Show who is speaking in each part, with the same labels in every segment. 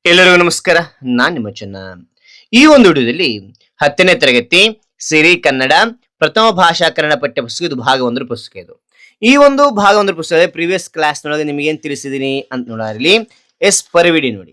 Speaker 1: ಎಲ್ಲರಿಗೂ ನಮಸ್ಕಾರ. ನಾನ್ ನಿಮ್ಮ ಚೆನ್ನ. ಈ ಒಂದು ವಿಡಿಯೋದಲ್ಲಿ 10ನೇ ತರಗತಿ ಸಿರಿ ಕನ್ನಡ ಪ್ರಥಮ ಭಾಷಾ ಕನ್ನಡ ಪಠ್ಯ ಪುಸ್ತಕ ಇದು ಭಾಗ 1 ಪುಸ್ತಕ ಇದು. ಈ ಒಂದು ಭಾಗ 1 ಪುಸ್ತಕದ ಪ್ರೀವಿಯಸ್ ಕ್ಲಾಸ್ ನೊಳಗೆ ನಿಮಗೆ ಏನ್ ತಿಳಿಸಿದೀನಿ ಅಂತ ನೋಡಲಿ. ಪರಿವಿಡಿ ನೋಡಿ.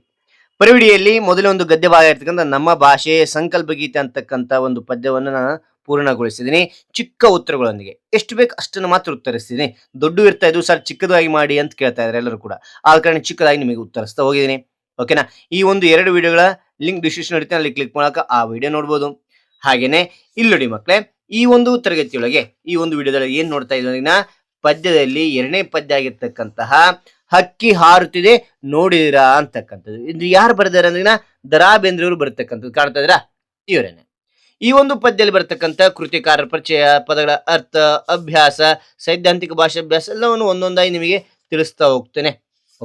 Speaker 1: ಪರಿವಿಡಿಯಲ್ಲಿ ಮೊದಲೇ ಒಂದು ಗದ್ಯ ಭಾಗ ಇರ್ತಕ್ಕಂಥ ನಮ್ಮ ಭಾಷೆ ಸಂಕಲ್ಪ ಗೀತೆ ಅಂತಕ್ಕಂಥ ಒಂದು ಪದ್ಯವನ್ನು ನಾನು ಪೂರ್ಣಗೊಳಿಸಿದ್ದೀನಿ ಚಿಕ್ಕ ಉತ್ತರಗಳೊಂದಿಗೆ. ಎಷ್ಟು ಬೇಕು ಅಷ್ಟನ್ನು ಮಾತ್ರ ಉತ್ತರಿಸ್ತೀನಿ. ದೊಡ್ಡ ಇರ್ತಾ ಇದ್ದು ಸರ್ ಚಿಕ್ಕದಾಗಿ ಮಾಡಿ ಅಂತ ಕೇಳ್ತಾ ಇದ್ದಾರೆ ಎಲ್ಲರೂ ಕೂಡ. ಆ ಕಾರಣ ಚಿಕ್ಕದಾಗಿ ನಿಮಗೆ ಉತ್ತರಿಸ್ತಾ ಹೋಗಿದ್ದೀನಿ. ಓಕೆನಾ. ಈ ಒಂದು 2 ವಿಡಿಯೋಗಳ ಲಿಂಕ್ ಡಿಸ್ಕ್ರಿಪ್ಷನ್ ಇರುತ್ತೆ, ಅಲ್ಲಿ ಕ್ಲಿಕ್ ಮಾಡಕ ಆ ವಿಡಿಯೋ ನೋಡ್ಬೋದು. ಹಾಗೇನೆ ಇಲ್ಲಿ ನೋಡಿ ಮಕ್ಕಳೇ, ಈ ಒಂದು ತರಗತಿಯೊಳಗೆ ಈ ಒಂದು ವಿಡಿಯೋದಲ್ಲಿ ಏನ್ ನೋಡ್ತಾ ಇದ್ದೀವಿ, ಪದ್ಯದಲ್ಲಿ 2ನೇ ಪದ್ಯ ಆಗಿರ್ತಕ್ಕಂತಹ ಹಕ್ಕಿ ಹಾರುತ್ತಿದೆ ನೋಡಿದಿರಾ ಅಂತಕ್ಕಂಥದ್ದು. ಇದು ಯಾರು ಬರೆದಾರೆ ಅಂದ್ರೆ ದರಾ ಬೇಂದ್ರೆ ಅವರು ಬರ್ತಕ್ಕಂಥದ್ದು. ಕಾಣ್ತಾ ಇದ್ದೀರಾ, ಇವರೇನೆ. ಈ ಒಂದು ಪದ್ಯದಲ್ಲಿ ಬರ್ತಕ್ಕಂಥ ಕೃತಿಕಾರರ ಪರಿಚಯ, ಪದಗಳ ಅರ್ಥ, ಅಭ್ಯಾಸ, ಸೈದ್ಧಾಂತಿಕ ಭಾಷಾಭ್ಯಾಸ ಎಲ್ಲವನ್ನು ಒಂದೊಂದಾಗಿ ನಿಮಗೆ ತಿಳಿಸ್ತಾ ಹೋಗ್ತೇನೆ.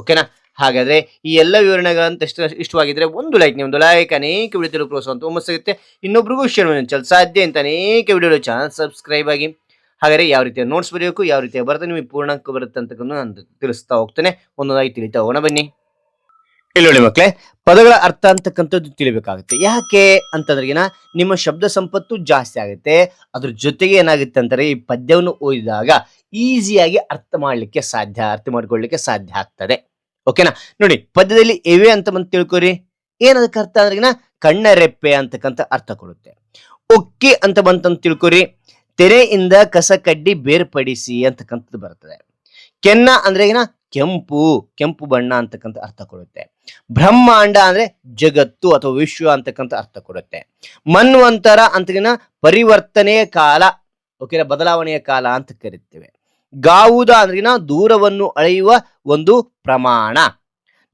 Speaker 1: ಓಕೆನಾ. ಹಾಗಾದ್ರೆ ಈ ಎಲ್ಲ ವಿವರಣೆಗಳಂತ ಇಷ್ಟವಾಗಿದ್ರೆ ಒಂದು ಲೈಕ್, ನಿಮ್ದು ಲೈಕ್ ಅನೇಕ ವಿಡಿಯೋ ಪ್ರೋತ್ಸಾಹ ಅಂತ ಒಮ್ಮೆ ಸಿಗುತ್ತೆ. ಇನ್ನೊಬ್ರಿಗೂ ಶೇರ್ ಮಾಡಿ ಸಾಧ್ಯ ಅಂತ ಅನೇಕ ವಿಡಿಯೋ ಚಾನಲ್ ಸಬ್ಸ್ಕ್ರೈಬ್ ಆಗಿ. ಹಾಗಾದ್ರೆ ಯಾವ ರೀತಿಯ ನೋಟ್ಸ್ ಬರೆಯಬೇಕು, ಯಾವ ರೀತಿಯ ಬರುತ್ತೆ, ನಿಮಗೆ ಪೂರ್ಣಾಂಕ ಬರುತ್ತೆ ಅಂತಕ್ಕಂಥ ನಾನು ತಿಳಿಸ್ತಾ ಹೋಗ್ತೇನೆ. ಒಂದೊಂದಾಗಿ ತಿಳಿತಾ ಹೋಗೋಣ ಬನ್ನಿ. ಇಲ್ಲಿ ಮಕ್ಕಳೇ, ಪದಗಳ ಅರ್ಥ ಅಂತಕ್ಕಂಥದ್ದು ತಿಳಿಬೇಕಾಗುತ್ತೆ. ಯಾಕೆ ಅಂತಂದ್ರೆಗಿನ ನಿಮ್ಮ ಶಬ್ದ ಸಂಪತ್ತು ಜಾಸ್ತಿ ಆಗುತ್ತೆ. ಅದ್ರ ಜೊತೆಗೆ ಏನಾಗುತ್ತೆ ಅಂತಾರೆ, ಈ ಪದ್ಯವನ್ನು ಓದಿದಾಗ ಈಸಿಯಾಗಿ ಅರ್ಥ ಮಾಡ್ಕೊಳ್ಳಿಕ್ಕೆ ಸಾಧ್ಯ ಆಗ್ತದೆ. ಓಕೆನಾ. ನೋಡಿ, ಪದ್ಯದಲ್ಲಿ ಎವೆ ಅಂತ ಬಂದು ತಿಳ್ಕೊರಿ. ಏನದಕ್ಕೆ ಅರ್ಥ ಅಂದ್ರೆಗಿನ ಕಣ್ಣರೆಪ್ಪೆ ಅಂತಕ್ಕಂಥ ಅರ್ಥ ಕೊಡುತ್ತೆ. ಒಕ್ಕಿ ಅಂತ ಬಂತಂತ ತಿಳ್ಕೊರಿ, ತೆರೆಯಿಂದ ಕಸ ಕಡ್ಡಿ ಬೇರ್ಪಡಿಸಿ ಅಂತಕ್ಕಂಥದ್ದು ಬರ್ತದೆ. ಕೆನ್ನ ಅಂದ್ರೆಗಿನ ಕೆಂಪು ಬಣ್ಣ ಅಂತಕ್ಕಂಥ ಅರ್ಥ ಕೊಡುತ್ತೆ. ಬ್ರಹ್ಮಾಂಡ ಅಂದ್ರೆ ಜಗತ್ತು ಅಥವಾ ವಿಶ್ವ ಅಂತಕ್ಕಂಥ ಅರ್ಥ ಕೊಡುತ್ತೆ. ಮನ್ವಂತರ ಅಂತಗಿನ ಪರಿವರ್ತನೆಯ ಕಾಲ, ಓಕೆನಾ, ಬದಲಾವಣೆಯ ಕಾಲ ಅಂತ ಕರಿತೇವೆ. ಗಾವುದ ಅಂದ್ರಿನ ದೂರವನ್ನು ಅಳೆಯುವ ಒಂದು ಪ್ರಮಾಣ.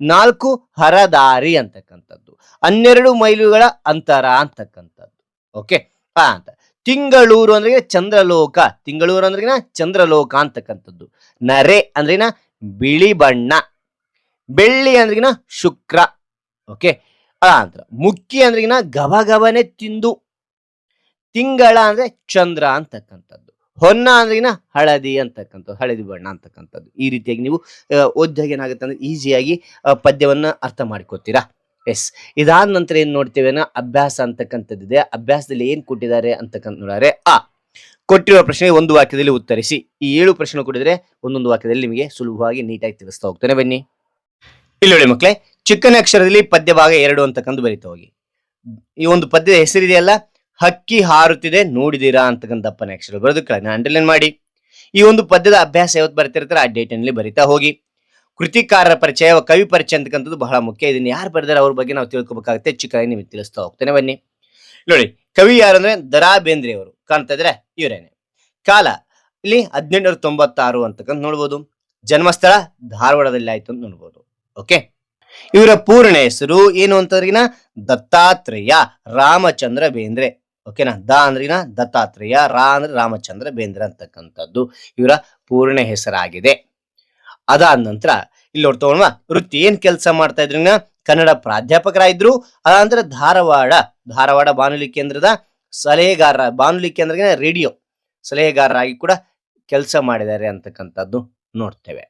Speaker 1: 4 ಹರದಾರಿ ಅಂತಕ್ಕಂಥದ್ದು. 12 ಮೈಲುಗಳ ಅಂತರ ಅಂತಕ್ಕಂಥದ್ದು. ಓಕೆ ಅಂತ. ತಿಂಗಳೂರು ಅಂದ್ರೆ ಚಂದ್ರಲೋಕ. ತಿಂಗಳೂರು ಅಂದ್ರೆ ಚಂದ್ರಲೋಕ ಅಂತಕ್ಕಂಥದ್ದು. ನರೆ ಅಂದ್ರಿನ ಬಿಳಿ ಬಣ್ಣ. ಬೆಳ್ಳಿ ಅಂದ್ರಿನ ಶುಕ್ರ. ಓಕೆ ಅಂತ. ಮುಕ್ಕಿ ಅಂದ್ರಿನ ಗಬಗಬನೆ ತಿಂದು. ತಿಂಗಳ ಅಂದ್ರೆ ಚಂದ್ರ ಅಂತಕ್ಕಂಥದ್ದು. ಹೊನ್ನ ಅಂದ್ರಿನ ಹಳದಿ ಅಂತಕ್ಕಂಥದ್ದು, ಹಳದಿ ಬಣ್ಣ ಅಂತಕ್ಕಂಥದ್ದು. ಈ ರೀತಿಯಾಗಿ ನೀವು ಓದಿದಾಗ ಏನಾಗುತ್ತೆ ಅಂದ್ರೆ ಈಸಿಯಾಗಿ ಪದ್ಯವನ್ನ ಅರ್ಥ ಮಾಡ್ಕೋತೀರಾ. ಎಸ್. ಇದಾದ ನಂತರ ಏನ್ ನೋಡ್ತೇವೆ, ಅಭ್ಯಾಸ ಅಂತಕ್ಕಂಥದ್ದಿದೆ. ಅಭ್ಯಾಸದಲ್ಲಿ ಏನ್ ಕೊಟ್ಟಿದ್ದಾರೆ ಅಂತಕ್ಕಂಥ ನೋಡಿದ್ರೆ, ಕೊಟ್ಟಿರುವ ಪ್ರಶ್ನೆ ಒಂದು ವಾಕ್ಯದಲ್ಲಿ ಉತ್ತರಿಸಿ. ಈ 7 ಪ್ರಶ್ನೆ ಕೊಟ್ಟಿದ್ರೆ ಒಂದೊಂದು ವಾಕ್ಯದಲ್ಲಿ ನಿಮಗೆ ಸುಲಭವಾಗಿ ನೀಟಾಗಿ ತಿಳಿಸ್ತಾ ಹೋಗ್ತೇನೆ ಬನ್ನಿ. ಇಲ್ಲಿ ನೋಡಿ ಮಕ್ಕಳೇ, ಚಿಕ್ಕನೇ ಅಕ್ಷರದಲ್ಲಿ ಪದ್ಯ ಭಾಗ 2 ಅಂತಕ್ಕಂಥ ಬರೀತಾ ಹೋಗಿ. ಈ ಒಂದು ಪದ್ಯದ ಹೆಸರಿದೆಯಲ್ಲ, ಹಕ್ಕಿ ಹಾರುತ್ತಿದೆ ನೋಡಿದಿರಾ ಅಂತಕ್ಕಂಥ ದಪ್ಪನೇ ಅಕ್ಷರ ಬರೆದು ಕೆಳಗೆ ಅಂಡರ್ಲೈನ್ ಮಾಡಿ. ಈ ಒಂದು ಪದ್ಯದ ಅಭ್ಯಾಸ ಯಾವತ್ತು ಬರ್ತಿರ್ತಾರೆ ಆ ಡೇಟ್ ನಲ್ಲಿ ಬರಿತಾ ಹೋಗಿ. ಕೃತಿಕಾರರ ಪರಿಚಯ, ಕವಿ ಪರಿಚಯ ಅಂತಕ್ಕಂಥದ್ದು ಬಹಳ ಮುಖ್ಯ. ಇದನ್ನ ಯಾರು ಬರೆದಾರೆ ಅವ್ರ ಬಗ್ಗೆ ನಾವು ತಿಳ್ಕೊಬೇಕಾಗುತ್ತೆ. ಚಿಕ್ಕದಾಗಿ ನಿಮಗೆ ತಿಳಿಸ್ತಾ ಹೋಗ್ತೇನೆ ಬನ್ನಿ. ನೋಡಿ, ಕವಿ ಯಾರಂದ್ರೆ ದರಾ ಬೇಂದ್ರೆ ಅವರು. ಕಾಣ್ತಾ ಇದ್ರೆ ಇವರೇನೆ. ಕಾಲ ಇಲ್ಲಿ 1896 ಅಂತಕ್ಕಂಥ ನೋಡ್ಬೋದು. ಜನ್ಮಸ್ಥಳ ಧಾರವಾಡದಲ್ಲಿ ಆಯ್ತು ಅಂತ ನೋಡ್ಬೋದು. ಓಕೆ. ಇವರ ಪೂರ್ಣ ಹೆಸರು ಏನು ಅಂತಂದ್ರಿನ ದತ್ತಾತ್ರೇಯ ರಾಮಚಂದ್ರ ಬೇಂದ್ರೆ. ಓಕೆನಾ. ಅಂದ್ರಿನ ದತ್ತಾತ್ರೇಯ, ಅಂದ್ರೆ ರಾಮಚಂದ್ರ ಬೇಂದ್ರೆ ಅಂತಕ್ಕಂಥದ್ದು ಇವರ ಪೂರ್ಣ ಹೆಸರಾಗಿದೆ. ಅದಾದ ನಂತರ ಇಲ್ಲಿ ನೋಡ್ತೋಣ, ವೃತ್ತಿ ಏನ್ ಕೆಲಸ ಮಾಡ್ತಾ ಇದ್ರಿನ ಕನ್ನಡ ಪ್ರಾಧ್ಯಾಪಕರಾಗಿದ್ರು. ಅದಾನಂತರ ಧಾರವಾಡ ಬಾನುಲಿ ಕೇಂದ್ರದ ಸಲಹೆಗಾರ, ಬಾನುಲಿ ಕೇಂದ್ರ ರೇಡಿಯೋ ಸಲಹೆಗಾರರಾಗಿ ಕೂಡ ಕೆಲಸ ಮಾಡಿದ್ದಾರೆ ಅಂತಕ್ಕಂಥದ್ದು ನೋಡ್ತೇವೆ.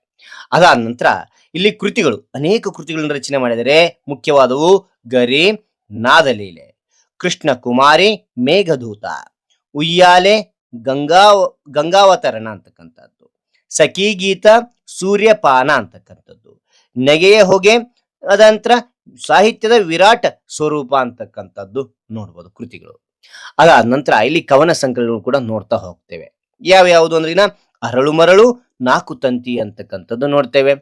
Speaker 1: ಅದಾದ ನಂತರ ಇಲ್ಲಿ ಕೃತಿಗಳು, ಅನೇಕ ಕೃತಿಗಳನ್ನು ರಚನೆ ಮಾಡಿದರೆ. ಮುಖ್ಯವಾದವು ಗರಿ, ನಾದಲೀಲೆ, ಕೃಷ್ಣ ಕುಮಾರಿ, ಮೇಘದೂತ, ಉಯ್ಯಾಲೆ, ಗಂಗಾವತರಣ ಅಂತಕ್ಕಂಥದ್ದು, ಸಖಿ ಗೀತ, ಸೂರ್ಯಪಾನ ಅಂತಕ್ಕಂಥದ್ದು, ನೆಗೆಯ ಹೊಗೆ, ಅದಂತರ ಸಾಹಿತ್ಯದ ವಿರಾಟ ಸ್ವರೂಪ ಅಂತಕ್ಕಂಥದ್ದು ನೋಡ್ಬೋದು ಕೃತಿಗಳು. ಅದಾದ ನಂತರ ಇಲ್ಲಿ ಕವನ ಸಂಕಲನಗಳು ಕೂಡ ನೋಡ್ತಾ ಹೋಗ್ತೇವೆ. ಯಾವ್ಯಾವುದು ಅಂದ್ರಿನ ಅರಳು ಮರಳು, 4 ತಂತಿ ಅಂತಕ್ಕಂಥದ್ದು ನೋಡ್ತೇವೆ.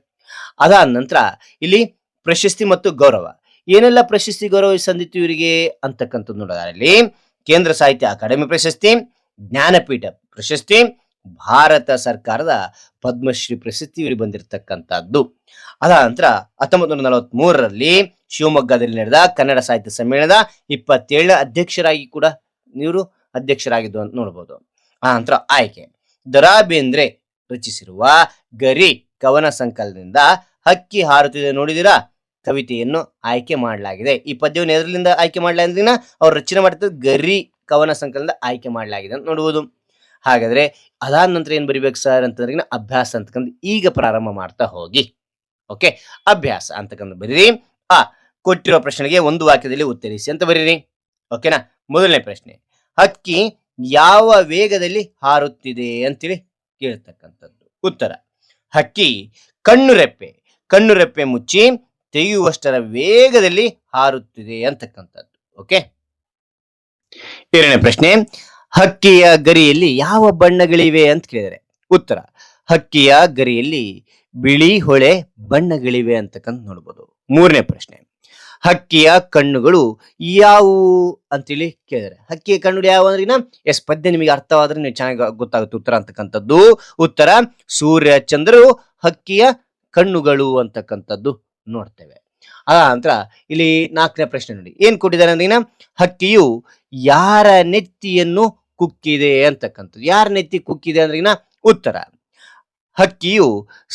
Speaker 1: ಅದಾದ ನಂತರ ಇಲ್ಲಿ ಪ್ರಶಸ್ತಿ ಮತ್ತು ಗೌರವ, ಏನೆಲ್ಲ ಪ್ರಶಸ್ತಿ ಗೌರವ ಸಂದಿತ್ತು ಇವರಿಗೆ ಅಂತಕ್ಕಂಥದ್ದು ನೋಡೋದ್ರಲ್ಲಿ ಕೇಂದ್ರ ಸಾಹಿತ್ಯ ಅಕಾಡೆಮಿ ಪ್ರಶಸ್ತಿ, ಜ್ಞಾನಪೀಠ ಪ್ರಶಸ್ತಿ, ಭಾರತ ಸರ್ಕಾರದ ಪದ್ಮಶ್ರೀ ಪ್ರಶಸ್ತಿ ಇವರಿಗೆ ಬಂದಿರತಕ್ಕಂಥದ್ದು. ಅದಾದ ನಂತರ 1943ರಲ್ಲಿ ಶಿವಮೊಗ್ಗದಲ್ಲಿ ನಡೆದ ಕನ್ನಡ ಸಾಹಿತ್ಯ ಸಮ್ಮೇಳನದ 27ನೇ ಅಧ್ಯಕ್ಷರಾಗಿ ಕೂಡ ಇವರು ಅಧ್ಯಕ್ಷರಾಗಿದ್ದು ಅಂತ ನೋಡ್ಬೋದು. ಆ ನಂತರ ಆಯ್ಕೆ, ದರಾ ಬೇಂದ್ರೆ ರಚಿಸಿರುವ ಗರಿ ಕವನ ಸಂಕಲನದಿಂದ ಹಕ್ಕಿ ಹಾರುತ್ತಿದೆ ನೋಡಿದಿರಾ ಕವಿತೆಯನ್ನು ಆಯ್ಕೆ ಮಾಡಲಾಗಿದೆ. ಈ ಪದ್ಯವನ್ನು ಎದರಿಂದ ಆಯ್ಕೆ ಮಾಡಲಾಗಿದೆ, ಅವ್ರು ರಚನೆ ಮಾಡ್ತಿದ್ದ ಗರಿ ಕವನ ಸಂಕಲನದ ಆಯ್ಕೆ ಮಾಡಲಾಗಿದೆ ಅಂತ ನೋಡ್ಬೋದು. ಹಾಗಾದ್ರೆ ಅದಾದ ನಂತರ ಏನ್ ಬರಿಬೇಕು ಸರ್ ಅಂತಂದ್ರೆ ಅಭ್ಯಾಸ ಅಂತಕ್ಕಂಥ ಈಗ ಪ್ರಾರಂಭ ಮಾಡ್ತಾ ಹೋಗಿ. ಓಕೆ. ಅಭ್ಯಾಸ ಅಂತಕ್ಕಂಥ ಬರೀರಿ. ಕೊಟ್ಟಿರುವ ಪ್ರಶ್ನೆಗೆ ಒಂದು ವಾಕ್ಯದಲ್ಲಿ ಉತ್ತರಿಸಿ ಅಂತ ಬರೀರಿ. ಓಕೆನಾ. ಮೊದಲನೇ ಪ್ರಶ್ನೆ, ಹಕ್ಕಿ ಯಾವ ವೇಗದಲ್ಲಿ ಹಾರುತ್ತಿದೆ ಅಂತೇಳಿ ಕೇಳ್ತಕ್ಕಂಥದ್ದು. ಉತ್ತರ, ಹಕ್ಕಿ ಕಣ್ಣುರೆಪ್ಪೆ ಮುಚ್ಚಿ ತೆಗೆಯುವಷ್ಟರ ವೇಗದಲ್ಲಿ ಹಾರುತ್ತಿದೆ ಅಂತಕ್ಕಂಥದ್ದು. ಓಕೆ. ಎರಡನೇ ಪ್ರಶ್ನೆ, ಹಕ್ಕಿಯ ಗರಿಯಲ್ಲಿ ಯಾವ ಬಣ್ಣಗಳಿವೆ ಅಂತ ಕೇಳಿದರೆ ಉತ್ತರ, ಹಕ್ಕಿಯ ಗರಿಯಲ್ಲಿ ಬಿಳಿ ಹೊಳೆ ಬಣ್ಣಗಳಿವೆ ಅಂತಕ್ಕಂಥ ನೋಡ್ಬೋದು. ಮೂರನೇ ಪ್ರಶ್ನೆ, ಹಕ್ಕಿಯ ಕಣ್ಣುಗಳು ಯಾವುವು ಅಂತೇಳಿ ಕೇಳಿದರೆ ಹಕ್ಕಿಯ ಕಣ್ಣುಗಳು ಯಾವ ಅಂದ್ರೆ ಎಸ್ ಪದ್ಯ ನಿಮಗೆ ಅರ್ಥವಾದ್ರೆ ನೀವು ಚೆನ್ನಾಗಿ ಗೊತ್ತಾಗುತ್ತೆ ಉತ್ತರ ಅಂತಕ್ಕಂಥದ್ದು. ಉತ್ತರ, ಸೂರ್ಯ ಚಂದ್ರರು ಹಕ್ಕಿಯ ಕಣ್ಣುಗಳು ಅಂತಕ್ಕಂಥದ್ದು ನೋಡ್ತೇವೆ. ನಂತರ ಇಲ್ಲಿ ನಾಲ್ಕನೇ ಪ್ರಶ್ನೆ ನೋಡಿ, ಏನ್ ಕೊಟ್ಟಿದ್ದಾರೆ ಅಂದ್ರೆ ಹಕ್ಕಿಯು ಯಾರ ನೆತ್ತಿಯನ್ನು ಕುಕ್ಕಿದೆ ಅಂತಕ್ಕಂಥದ್ದು. ಯಾರ ನೆತ್ತಿ ಕುಕ್ಕಿದೆ ಅಂದ್ರೆ ಉತ್ತರ, ಹಕ್ಕಿಯು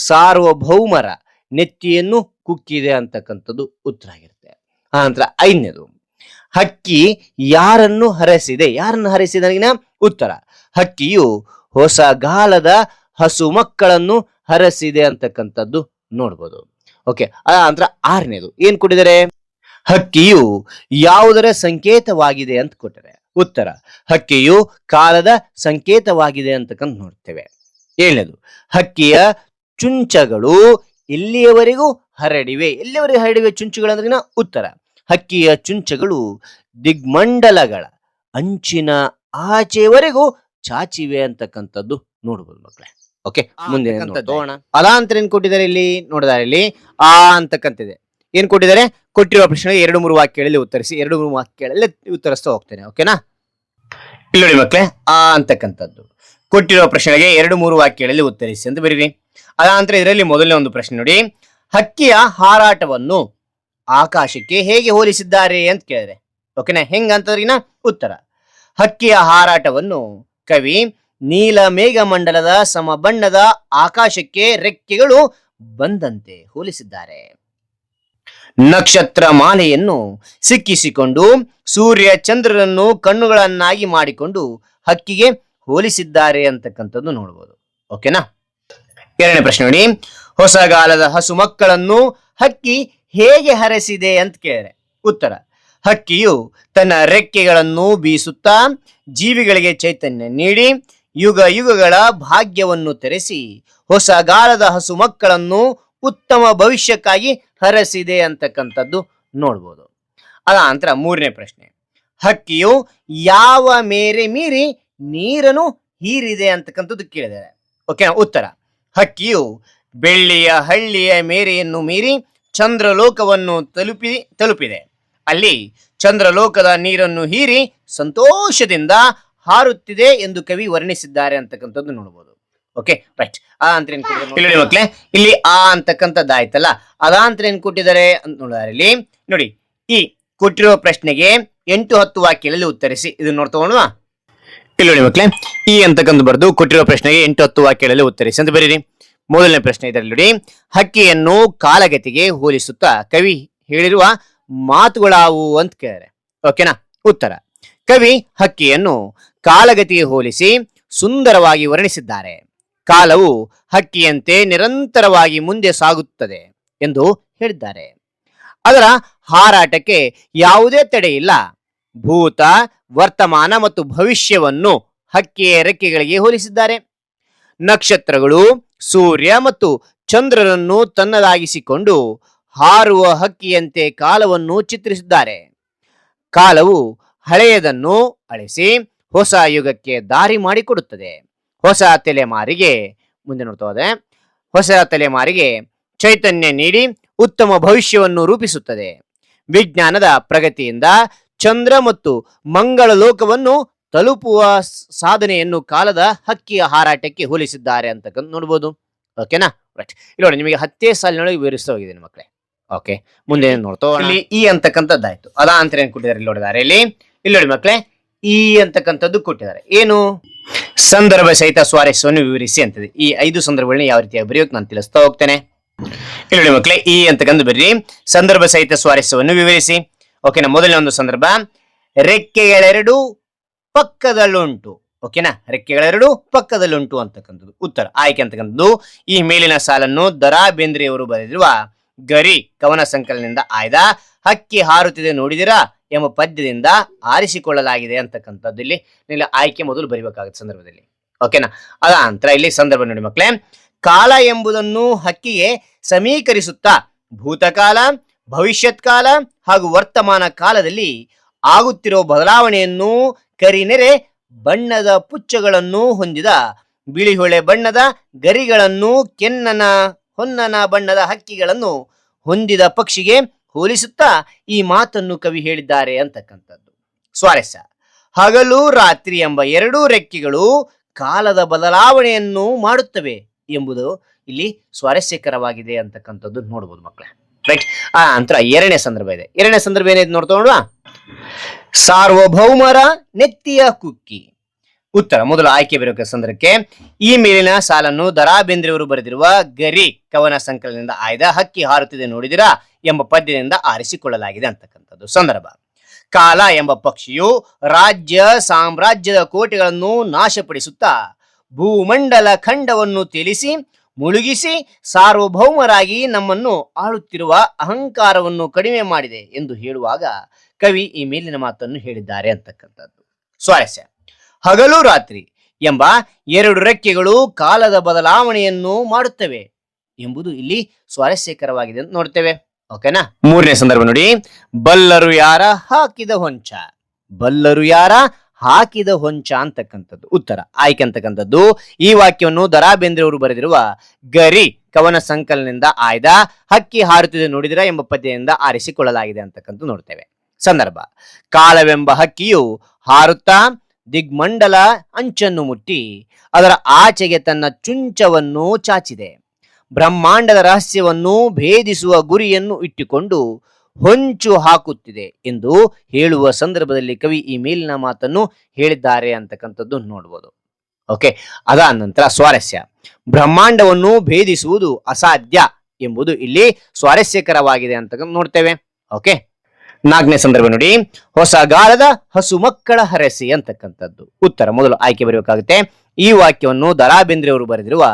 Speaker 1: ಸಾರ್ವಭೌಮರ ನೆತ್ತಿಯನ್ನು ಕುಕ್ಕಿದೆ ಅಂತಕ್ಕಂಥದ್ದು ಉತ್ತರ ಆಗಿರುತ್ತೆ. ನಂತರ ಐದನೇದು, ಹಕ್ಕಿ ಯಾರನ್ನು ಹರಸಿದೆ ಅಂದ್ರೆ ಉತ್ತರ, ಹಕ್ಕಿಯು ಹೊಸಗಾಲದ ಹಸು ಮಕ್ಕಳನ್ನು ಹರಸಿದೆ ಅಂತಕ್ಕಂಥದ್ದು ನೋಡ್ಬೋದು. ಓಕೆ. ನಂತರ ಆರನೇದು ಏನ್ ಕೊಟ್ಟಿದ್ದಾರೆ, ಹಕ್ಕಿಯು ಯಾವುದರ ಸಂಕೇತವಾಗಿದೆ ಅಂತ ಕೊಟ್ಟರೆ ಉತ್ತರ, ಹಕ್ಕಿಯು ಕಾಲದ ಸಂಕೇತವಾಗಿದೆ ಅಂತಕ್ಕಂಥ ನೋಡ್ತೇವೆ. ಏಳನೇದು, ಹಕ್ಕಿಯ ಚುಂಚಗಳು ಎಲ್ಲಿಯವರೆಗೂ ಹರಡಿವೆ ಚುಂಚುಗಳು ಅಂದ್ರೆ ಉತ್ತರ, ಹಕ್ಕಿಯ ಚುಂಚಗಳು ದಿಗ್ಮಂಡಲಗಳ ಅಂಚಿನ ಆಚೆವರೆಗೂ ಚಾಚಿವೆ ಅಂತಕ್ಕಂಥದ್ದು ನೋಡ್ಬೋದು ಮಕ್ಕಳೇ. ಓಕೆ. ಮುಂದೆ ಅಲಾಂತರ ಏನ್ ಕೊಟ್ಟಿದ್ದಾರೆ ಇಲ್ಲಿ ನೋಡಿದಾರೆ, ಇಲ್ಲಿ ಆ ಅಂತಕ್ಕಂತಿದೆ. ಏನ್ ಕೊಟ್ಟಿದ್ದಾರೆ, ಕೊಟ್ಟಿರುವ ಪ್ರಶ್ನೆಗೆ 2-3 ವಾಕ್ಯಗಳಲ್ಲಿ ಉತ್ತರಿಸಿ. 2-3 ವಾಕ್ಯಗಳಲ್ಲಿ ಉತ್ತರಿಸ್ತಾ ಹೋಗ್ತೇನೆ. ಓಕೆನಾ. ಇಲ್ಲಿ ನೋಡಿ ಮಕ್ಕಳೇ, ಆ ಅಂತಕ್ಕಂಥದ್ದು ಕೊಟ್ಟಿರುವ ಪ್ರಶ್ನೆಗೆ 2-3 ವಾಕ್ಯಗಳಲ್ಲಿ ಉತ್ತರಿಸಿ ಅಂತ ಬರೀರಿ. ಅದಾನಂತರ ಇದರಲ್ಲಿ ಮೊದಲನೇ ಒಂದು ಪ್ರಶ್ನೆ ನೋಡಿ, ಹಕ್ಕಿಯ ಹಾರಾಟವನ್ನು ಆಕಾಶಕ್ಕೆ ಹೇಗೆ ಹೋಲಿಸಿದ್ದಾರೆ ಅಂತ ಕೇಳಿದ್ರೆ ಓಕೆನಾ. ಹೆಂಗಂತಂದ್ರಿನ ಉತ್ತರ, ಹಕ್ಕಿಯ ಹಾರಾಟವನ್ನು ಕವಿ ನೀಲ ಮೇಘಮಂಡಲದ ಸಮಬಣ್ಣದ ಆಕಾಶಕ್ಕೆ ರೆಕ್ಕೆಗಳು ಬಂದಂತೆ ಹೋಲಿಸಿದ್ದಾರೆ. ನಕ್ಷತ್ರ ಮಾಲೆಯನ್ನು ಸಿಕ್ಕಿಸಿಕೊಂಡು ಸೂರ್ಯ ಚಂದ್ರರನ್ನು ಕಣ್ಣುಗಳನ್ನಾಗಿ ಮಾಡಿಕೊಂಡು ಹಕ್ಕಿಗೆ ಹೋಲಿಸಿದ್ದಾರೆ ಅಂತಕ್ಕಂಥದ್ದು ನೋಡ್ಬೋದು. ಓಕೆನಾ. ಎರಡನೇ ಪ್ರಶ್ನೆ ನೋಡಿ, ಹೊಸಗಾಲದ ಹಸು ಮಕ್ಕಳನ್ನು ಹಕ್ಕಿ ಹೇಗೆ ಹರಸಿದೆ ಅಂತ ಕೇಳಿದ್ರೆ ಉತ್ತರ, ಹಕ್ಕಿಯು ತನ್ನ ರೆಕ್ಕೆಗಳನ್ನು ಬೀಸುತ್ತಾ ಜೀವಿಗಳಿಗೆ ಚೈತನ್ಯ ನೀಡಿ ಯುಗ ಯುಗಗಳ ಭಾಗ್ಯವನ್ನು ತೆರೆಸಿ ಹೊಸಗಾಲದ ಹಸು ಮಕ್ಕಳನ್ನು ಉತ್ತಮ ಭವಿಷ್ಯಕ್ಕಾಗಿ ಹರಸಿದೆ ಅಂತಕ್ಕಂಥದ್ದು ನೋಡ್ಬೋದು. ಅದ ನಂತರ ಮೂರನೇ ಪ್ರಶ್ನೆ, ಹಕ್ಕಿಯು ಯಾವ ಮೇರೆ ಮೀರಿ ನೀರನ್ನು ಹೀರಿದೆ ಅಂತಕ್ಕಂಥದ್ದು ಕೇಳಿದ್ದಾರೆ. ಓಕೆ. ಉತ್ತರ, ಹಕ್ಕಿಯು ಬೆಳ್ಳಿಯ ಹಳ್ಳಿಯ ಮೇರೆಯನ್ನು ಮೀರಿ ಚಂದ್ರಲೋಕವನ್ನು ತಲುಪಿದೆ. ಅಲ್ಲಿ ಚಂದ್ರಲೋಕದ ನೀರನ್ನು ಹೀರಿ ಸಂತೋಷದಿಂದ ಹಾರುತ್ತಿದೆ ಎಂದು ಕವಿ ವರ್ಣಿಸಿದ್ದಾರೆ ಅಂತಕ್ಕಂಥದ್ದು ನೋಡಬಹುದು. Okay right. ಅಂತ ಏನ್ ಕೊಟ್ಟಿದ್ದಾರೆ ಮಕ್ಕಳೇ, ಇಲ್ಲಿ ಆ ಅಂತಕ್ಕಂಥದ್ದಾಯ್ತಲ್ಲ, ಅದಾಂತರ ಏನ್ ಕೊಟ್ಟಿದ್ದಾರೆ ಅಂತ ನೋಡಿದ್ರೆ ಇಲ್ಲಿ ನೋಡಿ, ಈ ಕೊಟ್ಟಿರುವ ಪ್ರಶ್ನೆಗೆ 8-10 ವಾಕ್ಯಗಳಲ್ಲಿ ಉತ್ತರಿಸಿ. ಇದನ್ನ ನೋಡ್ತಗೋಣ. ಇಲ್ಲಿ ನೋಡಿ ಮಕ್ಕಳೇ, ಈ ಅಂತಕ್ಕಂಥ ಬರೆದು ಕೊಟ್ಟಿರುವ ಪ್ರಶ್ನೆಗೆ 8-10 ವಾಕ್ಯಗಳಲ್ಲಿ ಉತ್ತರಿಸಿ ಅಂತ ಬರೀರಿ. ಮೊದಲನೇ ಪ್ರಶ್ನೆ ಇದರಲ್ಲಿ ನೋಡಿ, ಹಕ್ಕಿಯನ್ನು ಕಾಲಗತಿಗೆ ಹೋಲಿಸುತ್ತಾ ಕವಿ ಹೇಳಿರುವ ಮಾತುಗಳಾವು ಅಂತ ಕೇಳಿದರೆ ಓಕೆನಾ. ಉತ್ತರ, ಕವಿ ಹಕ್ಕಿಯನ್ನು ಕಾಲಗತಿಗೆ ಹೋಲಿಸಿ ಸುಂದರವಾಗಿ ವರ್ಣಿಸಿದ್ದಾರೆ. ಕಾಲವು ಹಕ್ಕಿಯಂತೆ ನಿರಂತರವಾಗಿ ಮುಂದೆ ಸಾಗುತ್ತದೆ ಎಂದು ಹೇಳಿದ್ದಾರೆ. ಅದರ ಹಾರಾಟಕ್ಕೆ ಯಾವುದೇ ತಡೆ ಇಲ್ಲ. ಭೂತ, ವರ್ತಮಾನ ಮತ್ತು ಭವಿಷ್ಯವನ್ನು ಹಕ್ಕಿಯ ರೆಕ್ಕೆಗಳಿಗೆ ಹೋಲಿಸಿದ್ದಾರೆ. ನಕ್ಷತ್ರಗಳು, ಸೂರ್ಯ ಮತ್ತು ಚಂದ್ರರನ್ನು ತನ್ನದಾಗಿಸಿಕೊಂಡು ಹಾರುವ ಹಕ್ಕಿಯಂತೆ ಕಾಲವನ್ನು ಚಿತ್ರಿಸಿದ್ದಾರೆ. ಕಾಲವು ಹಳೆಯದನ್ನು ಅಳಿಸಿ ಹೊಸ ಯುಗಕ್ಕೆ ದಾರಿ ಮಾಡಿಕೊಡುತ್ತದೆ. ಹೊಸ ತಲೆಮಾರಿಗೆ ಮುಂದೆ ನೋಡ್ತಾ ಹೋದ್ರೆ ಹೊಸ ತಲೆಮಾರಿಗೆ ಚೈತನ್ಯ ನೀಡಿ ಉತ್ತಮ ಭವಿಷ್ಯವನ್ನು ರೂಪಿಸುತ್ತದೆ. ವಿಜ್ಞಾನದ ಪ್ರಗತಿಯಿಂದ ಚಂದ್ರ ಮತ್ತು ಮಂಗಳ ಲೋಕವನ್ನು ತಲುಪುವ ಸಾಧನೆಯನ್ನು ಕಾಲದ ಹಕ್ಕಿಯ ಹಾರಾಟಕ್ಕೆ ಹೋಲಿಸಿದ್ದಾರೆ ಅಂತಕ್ಕಂಥ ನೋಡ್ಬೋದು. ಓಕೆನಾ ರೈಟ್. ಇಲ್ಲಿ ನೋಡಿ, ನಿಮಗೆ 10 ಸಾಲಿನೊಳಗೆ ವಿವರಿಸ್ತಾ ಹೋಗಿದ್ದೀನಿ ಮಕ್ಕಳೇ. ಓಕೆ, ಮುಂದೆ ನೋಡ್ತಾ ಇಲ್ಲಿ ಈ ಅಂತಕ್ಕಂಥದ್ದಾಯ್ತು. ಅದಾ ಅಂತ ಏನ್ ಕೊಟ್ಟಿದ್ದಾರೆ ಇಲ್ಲಿ ನೋಡಿದ್ದಾರೆ. ಇಲ್ಲಿ ನೋಡಿ ಮಕ್ಕಳೇ, ಈ ಅಂತಕ್ಕಂಥದ್ದು ಕೊಟ್ಟಿದ್ದಾರೆ. ಏನು? ಸಂದರ್ಭ ಸಹಿತ ಸ್ವಾರಸ್ಯವನ್ನು ವಿವರಿಸಿ ಅಂತದೆ. ಈ 5 ಸಂದರ್ಭಗಳನ್ನ ಯಾವ ರೀತಿಯಾಗಿ ಬರೆಯೋಕೆ ನಾನು ತಿಳಿಸ್ತಾ ಹೋಗ್ತೇನೆ. ಇಲ್ಲಿ ನೋಡಿ ಮಕ್ಕಳೇ, ಈ ಅಂತಕ್ಕಂಥ ಬರ್ರಿ ಸಂದರ್ಭ ಸಹಿತ ಸ್ವಾರಸ್ಯವನ್ನು ವಿವರಿಸಿ. ಓಕೆನಾ. ಮೊದಲನೇ ಒಂದು ಸಂದರ್ಭ, ರೆಕ್ಕೆಗಳೆರಡು ಪಕ್ಕದಲ್ಲುಂಟು. ಓಕೆನಾ, ರೆಕ್ಕೆಗಳೆರಡು ಪಕ್ಕದಲ್ಲುಂಟು ಅಂತಕ್ಕಂಥದ್ದು ಉತ್ತರ. ಆಯ್ಕೆ ಅಂತಕ್ಕಂಥದ್ದು ಈ ಮೇಲಿನ ಸಾಲನ್ನು ದ ರಾ ಬೇಂದ್ರೆಯವರು ಬರೆದಿರುವ ಗರಿ ಕವನ ಸಂಕಲನದಿಂದ ಆಯ್ದ ಹಕ್ಕಿ ಹಾರುತ್ತಿದೆ ನೋಡಿದಿರಾ ಎಂಬ ಪದ್ಯದಿಂದ ಆರಿಸಿಕೊಳ್ಳಲಾಗಿದೆ ಅಂತಕ್ಕಂಥದ್ದು ಇಲ್ಲಿ ನೀವು ಆಯ್ಕೆ ಮೊದಲು ಬರಿಬೇಕಾಗುತ್ತೆ ಸಂದರ್ಭದಲ್ಲಿ. ಓಕೆನಾ? ಅದ ನಂತರ ಇಲ್ಲಿ ಸಂದರ್ಭ ನೋಡಿ ಮಕ್ಕಳೇ, ಕಾಲ ಎಂಬುದನ್ನು ಹಕ್ಕಿಗೆ ಸಮೀಕರಿಸುತ್ತಾ ಭೂತಕಾಲ, ಭವಿಷ್ಯತ್ ಕಾಲ ಹಾಗೂ ವರ್ತಮಾನ ಕಾಲದಲ್ಲಿ ಆಗುತ್ತಿರುವ ಬದಲಾವಣೆಯನ್ನು ಕರಿನೆರೆ ಬಣ್ಣದ ಪುಚ್ಚಗಳನ್ನು ಹೊಂದಿದ ಬಿಳಿಹೊಳೆ ಬಣ್ಣದ ಗರಿಗಳನ್ನು ಹೊನ್ನನ ಬಣ್ಣದ ಹಕ್ಕಿಗಳನ್ನು ಹೊಂದಿದ ಪಕ್ಷಿಗೆ ಹೋಲಿಸುತ್ತಾ ಈ ಮಾತನ್ನು ಕವಿ ಹೇಳಿದ್ದಾರೆ ಅಂತಕ್ಕಂಥದ್ದು ಸ್ವಾರಸ್ಯ. ಹಗಲು ರಾತ್ರಿ ಎಂಬ ಎರಡೂ ರೆಕ್ಕೆಗಳು ಕಾಲದ ಬದಲಾವಣೆಯನ್ನು ಮಾಡುತ್ತವೆ ಎಂಬುದು ಇಲ್ಲಿ ಸ್ವಾರಸ್ಯಕರವಾಗಿದೆ ಅಂತಕ್ಕಂಥದ್ದು ನೋಡ್ಬೋದು ಮಕ್ಕಳೇ. ರೈಟ್. ಆ ನಂತರ ಎರಡನೇ ಸಂದರ್ಭ ಇದೆ. ಎರಡನೇ ಸಂದರ್ಭ ಏನಿದೆ ನೋಡ್ತಾ ಸಾರ್ವಭೌಮರ ನೆತ್ತಿಯ ಕುಕ್ಕಿ. ಉತ್ತರ ಮೊದಲು ಆಯ್ಕೆ ಬರುವ ಸಂದರ್ಭಕ್ಕೆ ಈ ಮೇಲಿನ ಸಾಲನ್ನು ದ.ರಾ ಬೇಂದ್ರೆಯವರು ಬರೆದಿರುವ ಗರಿ ಕವನ ಸಂಕಲನದಿಂದ ಆಯ್ದ ಹಕ್ಕಿ ಹಾರುತ್ತಿದೆ ನೋಡಿದಿರಾ ಎಂಬ ಪದ್ಯದಿಂದ ಆರಿಸಿಕೊಳ್ಳಲಾಗಿದೆ ಅಂತಕ್ಕಂಥದ್ದು ಸಂದರ್ಭ. ಕಾಲ ಎಂಬ ಪಕ್ಷಿಯು ರಾಜ್ಯ ಸಾಮ್ರಾಜ್ಯದ ಕೋಟೆಗಳನ್ನು ನಾಶಪಡಿಸುತ್ತಾ ಭೂಮಂಡಲ ಖಂಡವನ್ನು ತೇಲಿಸಿ ಮುಳುಗಿಸಿ ಸಾರ್ವಭೌಮರಾಗಿ ನಮ್ಮನ್ನು ಆಳುತ್ತಿರುವ ಅಹಂಕಾರವನ್ನು ಕಡಿಮೆ ಮಾಡಿದೆ ಎಂದು ಹೇಳುವಾಗ ಕವಿ ಈ ಮೇಲಿನ ಮಾತನ್ನು ಹೇಳಿದ್ದಾರೆ ಅಂತಕ್ಕಂಥದ್ದು ಸ್ವಾರಸ್ಯ. ಹಗಲು ರಾತ್ರಿ ಎಂಬ ಎರಡು ರೆಕ್ಕೆಗಳು ಕಾಲದ ಬದಲಾವಣೆಯನ್ನು ಮಾಡುತ್ತವೆ ಎಂಬುದು ಇಲ್ಲಿ ಸ್ವಾರಸ್ಯಕರವಾಗಿದೆ ಅಂತ ನೋಡ್ತೇವೆ. ಓಕೆನಾ? ಮೂರನೇ ಸಂದರ್ಭ ನೋಡಿ, ಬಲ್ಲರು ಯಾರ ಹಾಕಿದ ಹೊಂಚ. ಬಲ್ಲರು ಯಾರ ಹಾಕಿದ ಹೊಂಚ ಅಂತಕ್ಕಂಥದ್ದು ಉತ್ತರ ಆಯ್ಕೆ ಅಂತಕ್ಕಂಥದ್ದು ಈ ವಾಕ್ಯವನ್ನು ದ.ರಾ ಬೇಂದ್ರೆಯವರು ಬರೆದಿರುವ ಗರಿ ಕವನ ಸಂಕಲನದಿಂದ ಆಯ್ದ ಹಕ್ಕಿ ಹಾರುತ್ತಿದೆ ನೋಡಿದಿರಾ ಎಂಬ ಪದ್ಯದಿಂದ ಆರಿಸಿಕೊಳ್ಳಲಾಗಿದೆ ಅಂತಕ್ಕಂಥ ನೋಡ್ತೇವೆ. ಸಂದರ್ಭ: ಕಾಲವೆಂಬ ಹಕ್ಕಿಯು ಹಾರುತ್ತಾ ದಿಗ್ಮಂಡಲ ಅಂಚನ್ನು ಮುಟ್ಟಿ ಅದರ ಆಚೆಗೆ ತನ್ನ ಚುಂಚವನ್ನು ಚಾಚಿದೆ. ಬ್ರಹ್ಮಾಂಡದ ರಹಸ್ಯವನ್ನು ಭೇದಿಸುವ ಗುರಿಯನ್ನು ಇಟ್ಟುಕೊಂಡು ಹೊಂಚು ಹಾಕುತ್ತಿದೆ ಎಂದು ಹೇಳುವ ಸಂದರ್ಭದಲ್ಲಿ ಕವಿ ಈ ಮೇಲಿನ ಮಾತನ್ನು ಹೇಳಿದ್ದಾರೆ ಅಂತಕ್ಕಂಥದ್ದು ನೋಡ್ಬೋದು. ಓಕೆ, ಅದಾದ ನಂತರ ಸ್ವಾರಸ್ಯ. ಬ್ರಹ್ಮಾಂಡವನ್ನು ಭೇದಿಸುವುದು ಅಸಾಧ್ಯ ಎಂಬುದು ಇಲ್ಲಿ ಸ್ವಾರಸ್ಯಕರವಾಗಿದೆ ಅಂತ ನೋಡ್ತೇವೆ. ಓಕೆ, ನಾಲ್ಕನೇ ಸಂದರ್ಭ ನೋಡಿ, ಹೊಸಗಾಲದ ಹಸು ಮಕ್ಕಳ ಹರಸಿ ಅಂತಕ್ಕಂಥದ್ದು ಉತ್ತರ ಮೊದಲು ಆಯ್ಕೆ ಬರಬೇಕಾಗುತ್ತೆ. ಈ ವಾಕ್ಯವನ್ನು ದ.ರಾ ಬೇಂದ್ರೆಯವರು ಬರೆದಿರುವ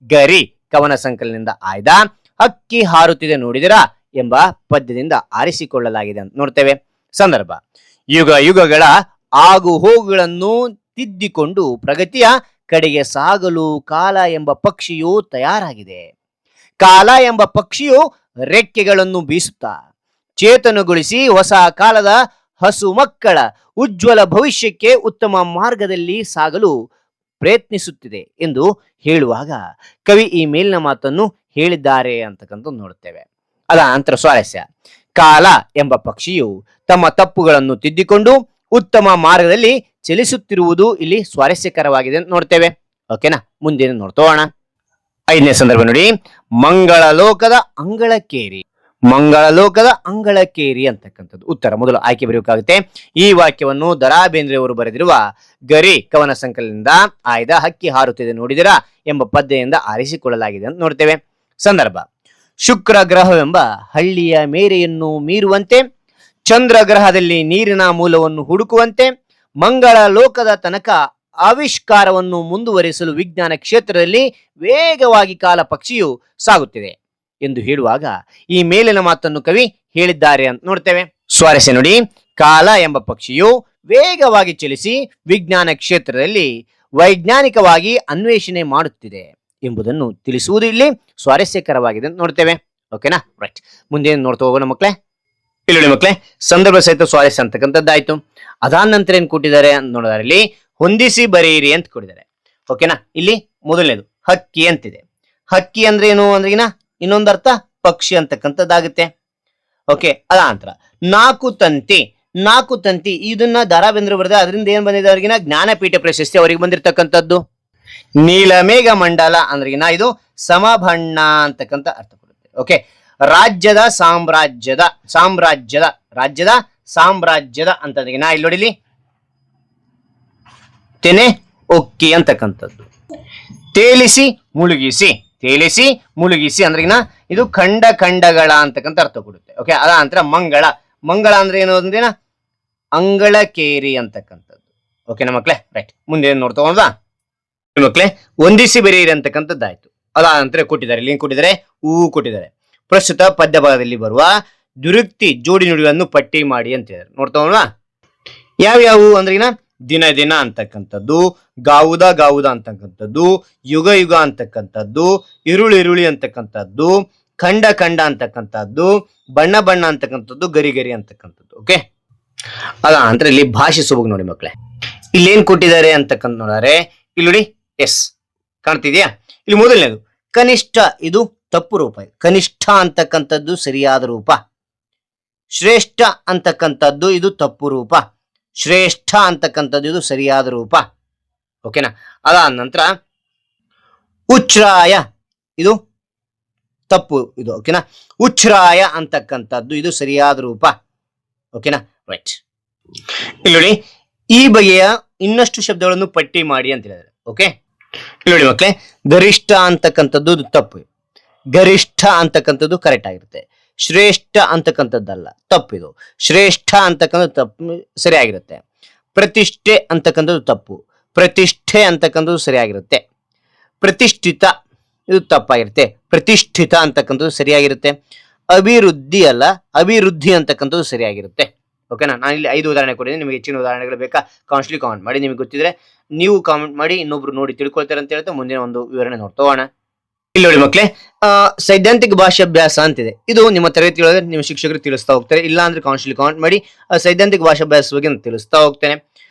Speaker 1: ಗರಿ ಕವನ ಸಂಕಲನದಿಂದ ಆಯ್ದ ಹಕ್ಕಿ ಹಾರುತ್ತಿದೆ ನೋಡಿದಿರಾ ಎಂಬ ಪದ್ಯದಿಂದ ಆರಿಸಿಕೊಳ್ಳಲಾಗಿದೆ ಅಂತ ನೋಡ್ತೇವೆ. ಸಂದರ್ಭ: ಯುಗ ಯುಗಗಳ ಆಗು ಹೋಗುಗಳನ್ನು ತಿದ್ದಿಕೊಂಡು ಪ್ರಗತಿಯ ಕಡೆಗೆ ಸಾಗಲು ಕಾಲ ಎಂಬ ಪಕ್ಷಿಯು ತಯಾರಾಗಿದೆ. ಕಾಲ ಎಂಬ ಪಕ್ಷಿಯು ರೆಕ್ಕೆಗಳನ್ನು ಬೀಸುತ್ತಾ ಚೇತನಗೊಳಿಸಿ ಹೊಸ ಕಾಲದ ಹಸು ಮಕ್ಕಳ ಉಜ್ವಲ ಭವಿಷ್ಯಕ್ಕೆ ಉತ್ತಮ ಮಾರ್ಗದಲ್ಲಿ ಸಾಗಲು ಪ್ರಯತ್ನಿಸುತ್ತಿದೆ ಎಂದು ಹೇಳುವಾಗ ಕವಿ ಈ ಮೇಲಿನ ಮಾತನ್ನು ಹೇಳಿದ್ದಾರೆ ಅಂತಕ್ಕಂಥ ನೋಡುತ್ತೇವೆ. ಅದ ನಂತರ ಸ್ವಾರಸ್ಯ. ಕಾಲ ಎಂಬ ಪಕ್ಷಿಯು ತಮ್ಮ ತಪ್ಪುಗಳನ್ನು ತಿದ್ದಿಕೊಂಡು ಉತ್ತಮ ಮಾರ್ಗದಲ್ಲಿ ಚಲಿಸುತ್ತಿರುವುದು ಇಲ್ಲಿ ಸ್ವಾರಸ್ಯಕರವಾಗಿದೆ ಅಂತ ನೋಡ್ತೇವೆ. ಓಕೆನಾ? ಮುಂದೆ ನೋಡ್ತೋಣ. ಐದನೇ ಸಂದರ್ಭ ನೋಡಿ, ಮಂಗಳ ಲೋಕದ ಅಂಗಳಕ್ಕೇರಿ. ಮಂಗಳ ಲೋಕದ ಅಂಗಳಕ್ಕೇರಿ ಅಂತಕ್ಕಂಥದ್ದು ಉತ್ತರ ಮೊದಲು ಆಯ್ಕೆ ಬರಬೇಕಾಗುತ್ತೆ. ಈ ವಾಕ್ಯವನ್ನು ದ.ರಾ ಬೇಂದ್ರೆಯವರು ಬರೆದಿರುವ ಗರಿ ಕವನ ಸಂಕಲನದಿಂದ ಆಯ್ದ ಹಕ್ಕಿ ಹಾರುತ್ತಿದೆ ನೋಡಿದಿರಾ ಎಂಬ ಪದ್ಯದಿಂದ ಆರಿಸಿಕೊಳ್ಳಲಾಗಿದೆ ಅಂತ ನೋಡ್ತೇವೆ. ಸಂದರ್ಭ: ಶುಕ್ರ ಗ್ರಹವೆಂಬ ಹಳ್ಳಿಯ ಮೇರೆಯನ್ನು ಮೀರುವಂತೆ, ಚಂದ್ರ ಗ್ರಹದಲ್ಲಿ ನೀರಿನ ಮೂಲವನ್ನು ಹುಡುಕುವಂತೆ, ಮಂಗಳ ಲೋಕದ ತನಕ ಆವಿಷ್ಕಾರವನ್ನು ಮುಂದುವರಿಸಲು ವಿಜ್ಞಾನ ಕ್ಷೇತ್ರದಲ್ಲಿ ವೇಗವಾಗಿ ಕಾಲ ಪಕ್ಷಿಯು ಸಾಗುತ್ತಿದೆ ಎಂದು ಹೇಳುವಾಗ ಈ ಮೇಲಿನ ಮಾತನ್ನು ಕವಿ ಹೇಳಿದ್ದಾರೆ ಅಂತ ನೋಡ್ತೇವೆ. ಸ್ವಾರಸ್ಯ ನೋಡಿ, ಕಾಲ ಎಂಬ ಪಕ್ಷಿಯು ವೇಗವಾಗಿ ಚಲಿಸಿ ವಿಜ್ಞಾನ ಕ್ಷೇತ್ರದಲ್ಲಿ ವೈಜ್ಞಾನಿಕವಾಗಿ ಅನ್ವೇಷಣೆ ಮಾಡುತ್ತಿದೆ ಎಂಬುದನ್ನು ತಿಳಿಸುವುದು ಇಲ್ಲಿ ಸ್ವಾರಸ್ಯಕರವಾಗಿದೆ ಅಂತ ನೋಡ್ತೇವೆ. ಓಕೆನಾ? ರೈಟ್. ಮುಂದೆ ನೋಡ್ತಾ ಹೋಗೋಣ ಮಕ್ಕಳೇ. ಇಲ್ಲಿ ನೋಡಿ ಮಕ್ಕಳೇ, ಸಂದರ್ಭ ಸಹಿತ ಸ್ವಾರಸ್ಯ ಅಂತಕ್ಕಂಥದ್ದಾಯ್ತು. ಅದಾದ ನಂತರ ಏನ್ ಕೊಟ್ಟಿದ್ದಾರೆ ಅಂತ ನೋಡಿದ್ರೆ ಇಲ್ಲಿ ಹೊಂದಿಸಿ ಬರೆಯಿರಿ ಅಂತ ಕೊಟ್ಟಿದ್ದಾರೆ. ಓಕೆನಾ? ಇಲ್ಲಿ ಮೊದಲನೇದು ಹಕ್ಕಿ ಅಂತಿದೆ. ಹಕ್ಕಿ ಅಂದ್ರೆ ಏನು ಅಂದ್ರಿಗಿನ ಇನ್ನೊಂದು ಅರ್ಥ ಪಕ್ಷಿ ಅಂತಕ್ಕಂಥದ್ದಾಗುತ್ತೆ. ಓಕೆ, ಅದ ನಂತರ ನಾಲ್ಕು ತಂತಿ. ನಾಲ್ಕು ತಂತಿ ಇದನ್ನ ದ.ರಾ ಬೇಂದ್ರೆ ಬರೆದ, ಅದರಿಂದ ಏನ್ ಬಂದಿದೆ ಅವ್ರಿಗಿನ ಜ್ಞಾನಪೀಠ ಪ್ರಶಸ್ತಿ ಅವರಿಗೆ ಬಂದಿರತಕ್ಕಂಥದ್ದು. ನೀಲಮೇಘ ಮಂಡಲ ಅಂದ್ರಿಗಿನ ಇದು ಸಮಬಣ್ಣ ಅಂತಕ್ಕಂಥ ಅರ್ಥ ಕೊಡುತ್ತೆ. ಓಕೆ, ರಾಜ್ಯದ ಸಾಮ್ರಾಜ್ಯದ ಅಂತಂದ್ರಿಗಿನ ಇಲ್ಲಿ ನೋಡಿಲಿ ತೆನೆ ಒಕ್ಕಿ ಅಂತಕ್ಕಂಥದ್ದು. ತೇಲಿಸಿ ಮುಳುಗಿಸಿ ಅಂದ್ರಿಗಿನ ಇದು ಖಂಡಗಳ ಅಂತಕ್ಕಂಥ ಅರ್ಥ ಕೊಡುತ್ತೆ. ಓಕೆ, ಅದ ನಂತರ ಮಂಗಳ ಅಂದ್ರೆ ಏನು ಅಂದ್ರೇನ ಅಂಗಳಕೇರಿ ಅಂತಕ್ಕಂಥದ್ದು. ಓಕೆನಾ ಮಕ್ಳೇ? ರೈಟ್. ಮುಂದೆ ನೋಡ್ತಾ ಹೋದ ಮಕ್ಳೇ, ಹೊಂದಿಸಿ ಬರೆಯಿರಿ ಅಂತಕ್ಕಂಥದ್ದಾಯ್ತು. ಅದ ನಂತರ ಕೊಟ್ಟಿದ್ದಾರೆ, ಇಲ್ಲಿ ಕೊಟ್ಟಿದ್ದಾರೆ ಹೂ ಕೊಟ್ಟಿದ್ದಾರೆ. ಪ್ರಸ್ತುತ ಪದ್ಯ ಭಾಗದಲ್ಲಿ ಬರುವ ದುರುಕ್ತಿ ಜೋಡಿ ನುಡಿಗಳನ್ನು ಪಟ್ಟಿ ಮಾಡಿ ಅಂತ ಹೇಳಿದ್ರು. ನೋಡ್ತಾವಲ್ವಾ ಯಾವ್ಯಾವು ಅಂದ್ರಿನ ದಿನ ದಿನ ಅಂತಕ್ಕಂಥದ್ದು, ಗಾವುದ ಗಾವುದ ಅಂತಕ್ಕಂಥದ್ದು, ಯುಗ ಯುಗ ಅಂತಕ್ಕಂಥದ್ದು, ಇರುಳು ಇರುಳಿ ಅಂತಕ್ಕಂಥದ್ದು, ಖಂಡ ಖಂಡ ಅಂತಕ್ಕಂಥದ್ದು, ಬಣ್ಣ ಬಣ್ಣ ಅಂತಕ್ಕಂಥದ್ದು, ಗರಿ ಗರಿ ಅಂತಕ್ಕಂಥದ್ದು. ಓಕೆ, ಅದ ಅಂತ ಇಲ್ಲಿ ಭಾಷೆ ಸೊಬಗು ನೋಡಿ ಮಕ್ಕಳೇ. ಇಲ್ಲಿ ಏನ್ ಕೊಟ್ಟಿದ್ದಾರೆ ಅಂತಕ್ಕಂಥ ನೋಡಿದ್ರೆ ಇಲ್ಲಿ ನೋಡಿ ಎಸ್ ಕಾಣ್ತಿದ್ಯಾ. ಇಲ್ಲಿ ಮೊದಲನೇದು ಕನಿಷ್ಠ, ಇದು ತಪ್ಪು ರೂಪ. ಕನಿಷ್ಠ ಅಂತಕ್ಕಂಥದ್ದು ಸರಿಯಾದ ರೂಪ. ಶ್ರೇಷ್ಠ ಅಂತಕ್ಕಂಥದ್ದು ಇದು ತಪ್ಪು ರೂಪ. ಶ್ರೇಷ್ಠ ಅಂತಕ್ಕಂಥದ್ದು ಇದು ಸರಿಯಾದ ರೂಪ. ಓಕೆನಾ. ಅದಾದ ನಂತರ ಉಚ್ಛ್ರಾಯ, ಇದು ತಪ್ಪು ಇದು. ಓಕೆನಾ. ಉಚ್ಛ್ರಾಯ ಅಂತಕ್ಕಂಥದ್ದು ಇದು ಸರಿಯಾದ ರೂಪ. ಓಕೆನಾ, ರೈಟ್. ಇಲ್ಲಿ ನೋಡಿ ಈ ಬಗೆಯ ಇನ್ನಷ್ಟು ಶಬ್ದಗಳನ್ನು ಪಟ್ಟಿ ಮಾಡಿ ಅಂತ ಹೇಳಿದ್ರೆ. ಓಕೆ, ಇಲ್ಲಿ ನೋಡಿ ಮಕ್ಕಳೇ, ಗರಿಷ್ಠ ಅಂತಕ್ಕಂಥದ್ದು ತಪ್ಪು. ಗರಿಷ್ಠ ಅಂತಕ್ಕಂಥದ್ದು ಕರೆಕ್ಟ್ ಆಗಿರುತ್ತೆ. ಶ್ರೇಷ್ಠ ಅಂತಕ್ಕಂಥದ್ದಲ್ಲ, ತಪ್ಪಿದು. ಶ್ರೇಷ್ಠ ಅಂತಕ್ಕಂಥದ್ದು ತಪ್ಪು ಸರಿಯಾಗಿರುತ್ತೆ. ಪ್ರತಿಷ್ಠೆ ಅಂತಕ್ಕಂಥದ್ದು ತಪ್ಪು. ಪ್ರತಿಷ್ಠೆ ಅಂತಕ್ಕಂಥದ್ದು ಸರಿಯಾಗಿರುತ್ತೆ. ಪ್ರತಿಷ್ಠಿತ ಇದು ತಪ್ಪಾಗಿರುತ್ತೆ. ಪ್ರತಿಷ್ಠಿತ ಅಂತಕ್ಕಂಥದ್ದು ಸರಿಯಾಗಿರುತ್ತೆ. ಅಭಿವೃದ್ಧಿ ಅಲ್ಲ, ಅಭಿವೃದ್ಧಿ ಅಂತಕ್ಕಂಥದ್ದು ಸರಿಯಾಗಿರುತ್ತೆ. ಓಕೆನಾ. ನಾನು ಇಲ್ಲಿ 5 ಉದಾಹರಣೆ ಕೊಟ್ಟಿದ್ದೀನಿ. ನಿಮಗೆ ಹೆಚ್ಚಿನ ಉದಾಹರಣೆಗಳು ಬೇಕಾ ಕಾನ್ಸ್ಟ್ಲಿ ಕಾಮೆಂಟ್ ಮಾಡಿ. ನಿಮಗೆ ಗೊತ್ತಿದ್ರೆ ನೀವು ಕಾಮೆಂಟ್ ಮಾಡಿ, ಇನ್ನೊಬ್ರು ನೋಡಿ ತಿಳ್ಕೊಳ್ತಾರೆ ಅಂತ ಹೇಳ್ತಾ ಮುಂದಿನ ಒಂದು ವಿವರಣೆ ನೋಡ್ತೋಣ. ಇಲ್ಲಿ ನೋಡಿ ಮಕ್ಕಳೇ, ಸೈದ್ಧಾಂತಿಕ ಭಾಷಾಭ್ಯಾಸ ಅಂತಿದೆ. ಇದು ನಿಮ್ಮ ತರಗತಿಯೊಳಗೆ ನಿಮ್ಮ ಶಿಕ್ಷಕರು ತಿಳಿಸ್ತಾ ಹೋಗ್ತಾರೆ. ಇಲ್ಲ ಅಂದ್ರೆ ಕಾನ್ಸ್ಟ್ಲಿ ಕಾಮೆಂಟ್ ಮಾಡಿ. ಸೈದ್ಧಾಂತಿಕ ಭಾಷಾಭ್ಯಾಸ ಬಗ್ಗೆ ನಾನು ತಿಳಿಸ್ತಾ ಹೋಗ್ತೇನೆ.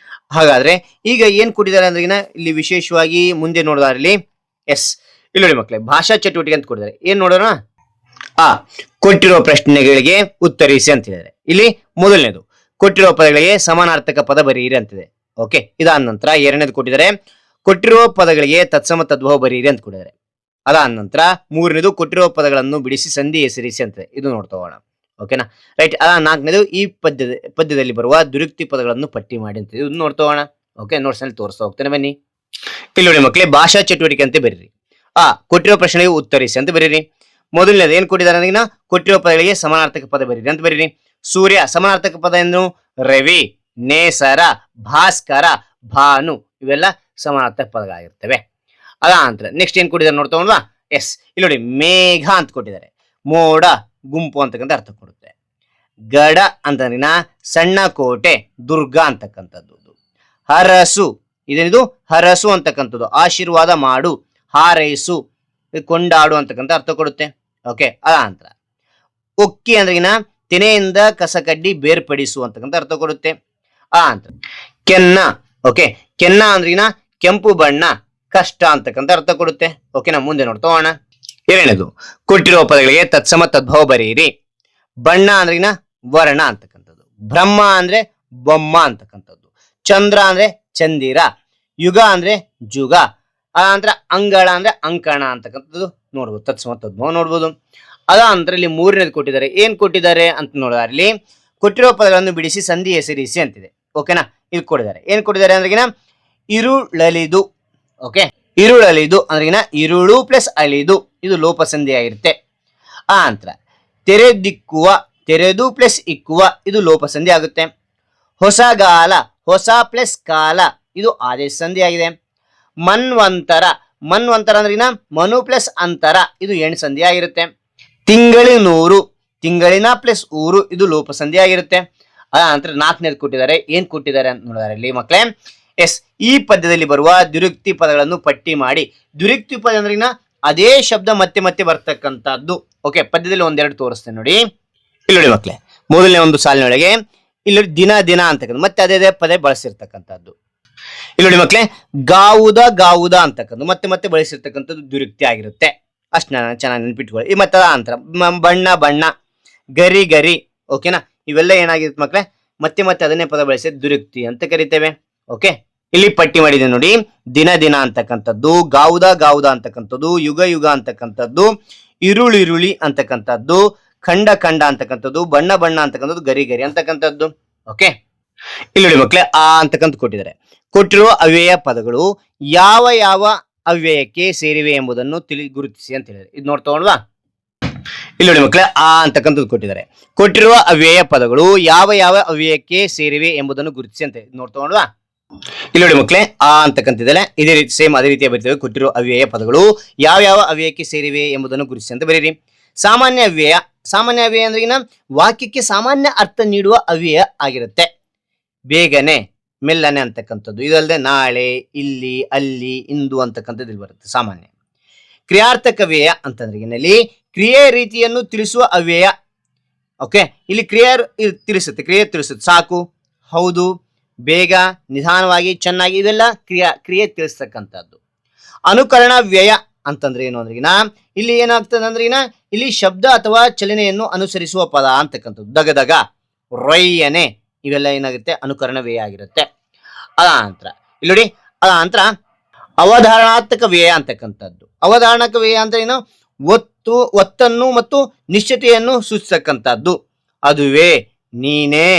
Speaker 1: ಹಾಗಾದ್ರೆ ಈಗ ಏನ್ ಕೊಟ್ಟಿದ್ದಾರೆ ಅಂದ್ರೆ ಇಲ್ಲಿ ವಿಶೇಷವಾಗಿ ಮುಂದೆ ನೋಡೋದಾರಲ್ಲಿ ಎಸ್ ಇಲ್ಲಿ ನೋಡಿ ಮಕ್ಕಳೇ, ಭಾಷಾ ಚಟುವಟಿಕೆ ಅಂತ ಕೊಟ್ಟಿದ್ದಾರೆ. ಏನ್ ನೋಡೋಣ. ಕೊಟ್ಟಿರುವ ಪ್ರಶ್ನೆಗಳಿಗೆ ಉತ್ತರಿಸಿ ಅಂತ ಹೇಳಿದರೆ ಇಲ್ಲಿ ಮೊದಲನೇದು ಕೊಟ್ಟಿರುವ ಪದಗಳಿಗೆ ಸಮಾನಾರ್ಥಕ ಪದ ಬರೆಯಿರಿ ಅಂತಿದೆ. ಓಕೆ, ಇದಾದ ನಂತರ ಎರಡನೇದು ಕೊಟ್ಟಿದ್ದಾರೆ ಕೊಟ್ಟಿರುವ ಪದಗಳಿಗೆ ತತ್ಸಮ ತದ್ಭವ ಬರೆಯಿರಿ ಅಂತ ಕೊಟ್ಟಿದ್ದಾರೆ. ಅದಾದ ನಂತರ ಮೂರನೇದು ಕೊಟ್ಟಿರುವ ಪದಗಳನ್ನು ಬಿಡಿಸಿ ಸಂಧಿ ಹೆಸರಿಸಿ ಅಂತಿದೆ. ಇದು ನೋಡ್ತಾ ಹೋಗೋಣ. ಓಕೆನಾ, ರೈಟ್. ನಾಲ್ಕನೇದು ಈ ಪದ್ಯದಲ್ಲಿ ಬರುವ ದುರುಕ್ತಿ ಪದಗಳನ್ನು ಪಟ್ಟಿ ಮಾಡಿ ಅಂತ ಇದು ನೋಡ್ತಾ ಹೋಗೋಣ. ಓಕೆ, ನೋಟ್ಸ್ ನಲ್ಲಿ ತೋರಿಸ್ತಾ ಹೋಗ್ತೇನೆ ಬನ್ನಿ. ಇಲ್ಲಿ ನೋಡಿ ಮಕ್ಕಳೇ, ಭಾಷಾ ಚಟುವಟಿಕೆ ಅಂತ ಬರೀರಿ. ಕೊಟ್ಟಿರುವ ಪ್ರಶ್ನೆಗೆ ಉತ್ತರಿಸಿ ಅಂತ ಬರೀರಿ. ಮೊದಲನೇದು ಏನ್ ಕೊಟ್ಟಿದ್ದಾರೆ ಅಂದ್ರೆ ಕೊಟ್ಟಿರುವ ಪದಗಳಿಗೆ ಸಮಾನಾರ್ಥಕ ಪದ ಬರೀರಿ ಅಂತ ಬರೀರಿ. ಸೂರ್ಯ ಸಮಾನಾರ್ಥಕ ಪದ ಏನು? ರವಿ, ನೇಸರ, ಭಾಸ್ಕರ, ಭಾನು, ಇವೆಲ್ಲ ಸಮಾನಾರ್ಥಕ ಪದಗಳಾಗಿರ್ತವೆ. ಅದಾನಂತರ ನೆಕ್ಸ್ಟ್ ಏನ್ ಕೊಟ್ಟಿದ್ದಾರೆ ನೋಡ್ತಾ ಎಸ್ ಇಲ್ಲಿ ನೋಡಿ, ಮೇಘ ಅಂತ ಕೊಟ್ಟಿದ್ದಾರೆ. ಮೋಡ, ಗುಂಪು ಅಂತಕ್ಕಂಥ ಅರ್ಥ ಕೊಡುತ್ತೆ. ಗಡ ಅಂತಂದ್ರಿನ ಸಣ್ಣ ಕೋಟೆ, ದುರ್ಗ ಅಂತಕ್ಕಂಥದ್ದು. ಹರಸು, ಇದೇನಿದು ಹರಸು ಅಂತಕ್ಕಂಥದ್ದು ಆಶೀರ್ವಾದ ಮಾಡು, ಹಾರೈಸು, ಕೊಂಡಾಡು ಅಂತಕ್ಕಂಥ ಅರ್ಥ ಕೊಡುತ್ತೆ. ಓಕೆ, ಅದಾನಂತರ ಒಕ್ಕಿ ಅಂದ್ರಿನ ತೆನೆಯಿಂದ ಕಸಕಡ್ಡಿ ಬೇರ್ಪಡಿಸು ಅಂತಕ್ಕಂಥ ಅರ್ಥ ಕೊಡುತ್ತೆ. ನಂತರ ಕೆನ್ನ, ಓಕೆ, ಕೆನ್ನ ಅಂದ್ರಿನ ಕೆಂಪು ಬಣ್ಣ, ಕಷ್ಟ ಅಂತಕ್ಕಂಥ ಅರ್ಥ ಕೊಡುತ್ತೆ. ಓಕೆನಾ, ಮುಂದೆ ನೋಡ್ತಾ ಹೋಗೋಣ. ಎರಡನೇದು ಕೊಟ್ಟಿರುವ ಪದಗಳಿಗೆ ತತ್ಸಮ ತದ್ಭವ ಬರೆಯಿರಿ. ಬಣ್ಣ ಅಂದ್ರಿನ ವರ್ಣ ಅಂತಕ್ಕಂಥದ್ದು. ಬ್ರಹ್ಮ ಅಂದ್ರೆ ಬೊಮ್ಮ ಅಂತಕ್ಕಂಥದ್ದು. ಚಂದ್ರ ಅಂದ್ರೆ ಚಂದಿರ. ಯುಗ ಅಂದ್ರೆ ಜುಗ. ಅದಂತರ ಅಂಗಳ ಅಂದ್ರೆ ಅಂಕಣ ಅಂತಕ್ಕಂಥದ್ದು ನೋಡ್ಬೋದು. ತತ್ಸಮ ತದ್ಭವ ನೋಡ್ಬೋದು. ಅದಂತರ ಇಲ್ಲಿ ಮೂರನೇದು ಕೊಟ್ಟಿದ್ದಾರೆ. ಏನ್ ಕೊಟ್ಟಿದ್ದಾರೆ ಅಂತ ನೋಡಿದ್ರೆ ಇಲ್ಲಿ ಕೊಟ್ಟಿರುವ ಪದಗಳನ್ನು ಬಿಡಿಸಿ ಸಂಧಿ ಹೆಸರಿಸಿ ಅಂತಿದೆ. ಓಕೆನಾ, ಇಲ್ಲಿ ಕೊಟ್ಟಿದ್ದಾರೆ. ಏನ್ ಕೊಟ್ಟಿದ್ದಾರೆ ಅಂದ್ರೆಗಿನ ಇರುಳಲಿದು. ಓಕೆ, ಇರುಳಲಿದು ಅಂದ್ರೆಗಿನ ಇರುಳು ಪ್ಲಸ್ ಅಲಿದು, ಇದು ಲೋಪ ಸಂಧಿ ಆಗಿರುತ್ತೆ. ನಂತರ ತೆರೆದಿಕ್ಕುವ, ತೆರೆದು ಪ್ಲಸ್ ಇಕ್ಕುವ, ಇದು ಲೋಪ ಸಂಧಿ ಆಗುತ್ತೆ. ಹೊಸಗಾಲ, ಹೊಸ ಪ್ಲಸ್ ಕಾಲ, ಇದು ಆದೇಶ ಸಂಧಿ ಆಗಿದೆ. ಮನ್ವಂತರ, ಮನ್ವಂತರ ಅಂದ್ರಿನ ಮನು ಪ್ಲಸ್ ಅಂತರ, ಇದು ಎಣ್ ಸಂಧಿ ಆಗಿರುತ್ತೆ. ತಿಂಗಳಿನೂರು, ತಿಂಗಳಿನ ಪ್ಲಸ್ ಊರು, ಇದು ಲೋಪ ಸಂಧಿ ಆಗಿರುತ್ತೆ. ನಂತರ ನಾಲ್ಕನೇದು ಕೊಟ್ಟಿದ್ದಾರೆ. ಏನ್ ಕೊಟ್ಟಿದ್ದಾರೆ ಅಂತ ನೋಡಿದಾರೆ ಇಲ್ಲಿ ಮಕ್ಕಳೇ, ಎಸ್ ಈ ಪದ್ಯದಲ್ಲಿ ಬರುವ ದುರುಕ್ತಿ ಪದಗಳನ್ನು ಪಟ್ಟಿ ಮಾಡಿ. ದುರುಕ್ತಿ ಪದ ಅಂದ್ರಿನ ಅದೇ ಶಬ್ದ ಮತ್ತೆ ಮತ್ತೆ ಬರ್ತಕ್ಕಂಥದ್ದು. ಓಕೆ, ಪದ್ಯದಲ್ಲಿ ಒಂದೆರಡು ತೋರಿಸ್ತೇನೆ ನೋಡಿ. ಇಲ್ಲಿ ನೋಡಿ ಮಕ್ಕಳೇ, ಮೊದಲನೇ ಒಂದು ಸಾಲಿನೊಳಗೆ ಇಲ್ಲಿ ದಿನ ದಿನ ಅಂತಕ್ಕಂಥ ಮತ್ತೆ ಅದೇ ಪದ ಬಳಸಿರ್ತಕ್ಕಂಥದ್ದು. ಇಲ್ಲಿ ನೋಡಿ ಮಕ್ಕಳೇ, ಗಾವುದ ಗಾವುದ ಅಂತಕ್ಕಂಥ ಮತ್ತೆ ಮತ್ತೆ ಬಳಸಿರ್ತಕ್ಕಂಥದ್ದು ದುರುಕ್ತಿ ಆಗಿರುತ್ತೆ. ಅಷ್ಟು ಚೆನ್ನಾಗಿ ನೆನ್ಪಿಟ್ಕೊಳ್ಳಿ. ಈ ಮತ್ತೆ ಅಂತರ ಬಣ್ಣ ಬಣ್ಣ, ಗರಿ ಗರಿ, ಓಕೆನಾ, ಇವೆಲ್ಲ ಏನಾಗಿರುತ್ತೆ ಮಕ್ಕಳೇ, ಮತ್ತೆ ಮತ್ತೆ ಅದನ್ನೇ ಪದ ಬಳಸಿ ದುರುಕ್ತಿ ಅಂತ ಕರಿತೇವೆ. ಓಕೆ, ಇಲ್ಲಿ ಪಟ್ಟಿ ಮಾಡಿದೆ ನೋಡಿ. ದಿನ ದಿನ ಅಂತಕ್ಕಂಥದ್ದು, ಗಾವುದ ಗಾವುದ ಅಂತಕ್ಕಂಥದ್ದು, ಯುಗ ಯುಗ ಅಂತಕ್ಕಂಥದ್ದು, ಇರುಳಿರುಳಿ ಅಂತಕ್ಕಂಥದ್ದು, ಖಂಡ ಖಂಡ ಅಂತಕ್ಕಂಥದ್ದು, ಬಣ್ಣ ಬಣ್ಣ ಅಂತಕ್ಕಂಥದ್ದು, ಗರಿ ಗರಿ ಅಂತಕ್ಕಂಥದ್ದು. ಓಕೆ, ಇಲ್ಲಿ ನೋಡಿ ಮಕ್ಕಳೇ, ಅಂತಕ್ಕಂಥ ಕೊಟ್ಟಿದ್ದಾರೆ. ಕೊಟ್ಟಿರುವ ಅವ್ಯಯ ಪದಗಳು ಯಾವ ಯಾವ ಅವ್ಯಯಕ್ಕೆ ಸೇರಿವೆ ಎಂಬುದನ್ನು ಗುರುತಿಸಿ ಅಂತ ಹೇಳಿದ್ರೆ ಇದು ನೋಡ್ತೋಣವಾ. ಇಲ್ಲಿ ನೋಡಿ ಮಕ್ಕಳೇ, ಅಂತಕ್ಕಂಥದ್ದು ಕೊಟ್ಟಿದ್ದಾರೆ. ಕೊಟ್ಟಿರುವ ಅವ್ಯಯ ಪದಗಳು ಯಾವ ಯಾವ ಅವ್ಯಯಕ್ಕೆ ಸೇರಿವೆ ಎಂಬುದನ್ನು ಗುರುತಿಸಿ ಅಂತ ನೋಡ್ತೋಣವಾ. ಇಲ್ಲಿ ನೋಡಿ ಮಕ್ಕಳೇ, ಅಂತಕ್ಕಂತಿದ್ದಾರೆ. ಇದೇ ರೀತಿ ಸೇಮ್ ಅದೇ ರೀತಿಯ ಬರೀತೇವೆ. ಕೊಟ್ಟಿರುವ ಅವ್ಯಯ ಪದಗಳು ಯಾವ ಯಾವ ಅವ್ಯಯಕ್ಕೆ ಸೇರಿವೆ ಎಂಬುದನ್ನು ಗುರುತಿಸಿ ಅಂತ ಬರೀರಿ. ಸಾಮಾನ್ಯ ಅವ್ಯಯ ಸಾಮಾನ್ಯ ಅವ್ಯಯ ಅಂದ್ರೆ ವಾಕ್ಯಕ್ಕೆ ಸಾಮಾನ್ಯ ಅರ್ಥ ನೀಡುವ ಅವ್ಯಯ ಆಗಿರುತ್ತೆ. ಬೇಗನೆ, ಮೆಲ್ಲನೆ ಅಂತಕ್ಕಂಥದ್ದು. ಇದಲ್ಲದೆ ನಾಳೆ, ಇಲ್ಲಿ, ಅಲ್ಲಿ, ಇಂದು ಅಂತಕ್ಕಂಥದ್ದು ಇಲ್ಲಿ ಬರುತ್ತೆ ಸಾಮಾನ್ಯ. ಕ್ರಿಯಾರ್ಥಕ ವ್ಯಯ ಅಂತಂದ್ರೆ ಇಲ್ಲಿ ಕ್ರಿಯೆ ರೀತಿಯನ್ನು ತಿಳಿಸುವ ಅವ್ಯಯ. ಓಕೆ, ಇಲ್ಲಿ ಕ್ರಿಯೆ ತಿಳಿಸುತ್ತೆ. ಸಾಕು, ಹೌದು, ಬೇಗ, ನಿಧಾನವಾಗಿ, ಚೆನ್ನಾಗಿ, ಇವೆಲ್ಲ ಕ್ರಿಯೆ ತಿಳಿಸ್ತಕ್ಕಂಥದ್ದು. ಅನುಕರಣ ವ್ಯಯ ಅಂತಂದ್ರೆ ಏನು ಅಂದ್ರೆ ಇಲ್ಲಿ ಏನಾಗ್ತದೆ ಅಂದ್ರೆ ಇಲ್ಲಿ ಶಬ್ದ ಅಥವಾ ಚಲನೆಯನ್ನು ಅನುಸರಿಸುವ ಪದ ಅಂತಕ್ಕಂಥದ್ದು. ದಗದಗ, ರೊಯ್ಯನೆ, ಇವೆಲ್ಲ ಏನಾಗುತ್ತೆ ಅನುಕರಣ ವ್ಯಯ ಆಗಿರುತ್ತೆ. ಅದಾನಂತರ ಇಲ್ಲಿ ನೋಡಿ, ಅದಾನಂತರ ಅವಧಾರಣಾತ್ಮಕ ವ್ಯಯ ಅಂತಕ್ಕಂಥದ್ದು. ಅವಧಾರಣಕ ವ್ಯಯ ಅಂದ್ರೆ ಒತ್ತನ್ನು ಮತ್ತು ನಿಶ್ಚಿತೆಯನ್ನು ಸೂಚಿಸತಕ್ಕಂಥದ್ದು. ಅದುವೇ, ನೀನೇ,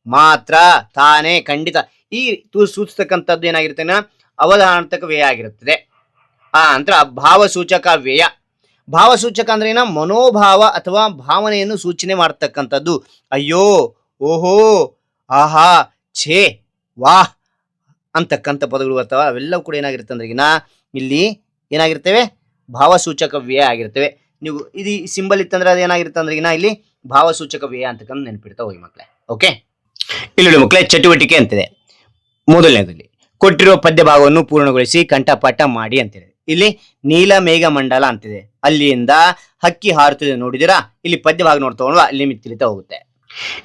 Speaker 1: ಮಾತ್ರ, ತಾನೇ, ಖಂಡಿತ, ಈ ಸೂಚಿಸ್ತಕ್ಕಂಥದ್ದು ಏನಾಗಿರುತ್ತೆ ಅವಧಾರಣಾತ್ಮಕ ವ್ಯಯ ಆಗಿರುತ್ತದೆ. ನಂತರ ಭಾವಸೂಚಕ ವ್ಯಯ. ಭಾವಸೂಚಕ ಅಂದ್ರೆ ಮನೋಭಾವ ಅಥವಾ ಭಾವನೆಯನ್ನು ಸೂಚನೆ ಮಾಡತಕ್ಕಂಥದ್ದು. ಅಯ್ಯೋ, ಓಹೋ, ಆಹಾ, ಛೇ, ವಾಹ್ ಅಂತಕ್ಕಂಥ ಪದಗಳು ಬರ್ತಾವ. ಅವೆಲ್ಲವೂ ಕೂಡ ಏನಾಗಿರುತ್ತೆ ಅಂದ್ರೆ ಇಲ್ಲಿ ಏನಾಗಿರ್ತವೆ ಭಾವಸೂಚಕ ವ್ಯಯ ಆಗಿರ್ತವೆ. ನೀವು ಇದು ಸಿಂಬಲ್ ಇತ್ತಂದ್ರೆ ಅದು ಏನಾಗಿರುತ್ತೆ ಅಂದ್ರೆ ಇಲ್ಲಿ ಭಾವಸೂಚಕ ವ್ಯಯ ಅಂತಕ್ಕಂಥ ನೆನಪಿಡ್ತಾ ಹೋಗಿ ಮಕ್ಕಳೇ. ಓಕೆ, ಇಲ್ಲಿ ಮಕ್ಕಳೇ ಚಟುವಟಿಕೆ ಅಂತಿದೆ. ಮೊದಲನೇದಲ್ಲಿ ಕೊಟ್ಟಿರುವ ಪದ್ಯ ಭಾಗವನ್ನು ಪೂರ್ಣಗೊಳಿಸಿ ಕಂಠಪಾಠ ಮಾಡಿ ಅಂತಿದೆ. ಇಲ್ಲಿ ನೀಲ ಮೇಘ ಮಂಡಲ ಅಂತಿದೆ. ಅಲ್ಲಿಂದ ಹಕ್ಕಿ ಹಾರುತ್ತದೆ ನೋಡಿದಿರಾ, ಇಲ್ಲಿ ಪದ್ಯ ಭಾಗ ನೋಡ್ತಾ ಅಲ್ಲಿ ತಿಳಿತಾ ಹೋಗುತ್ತೆ.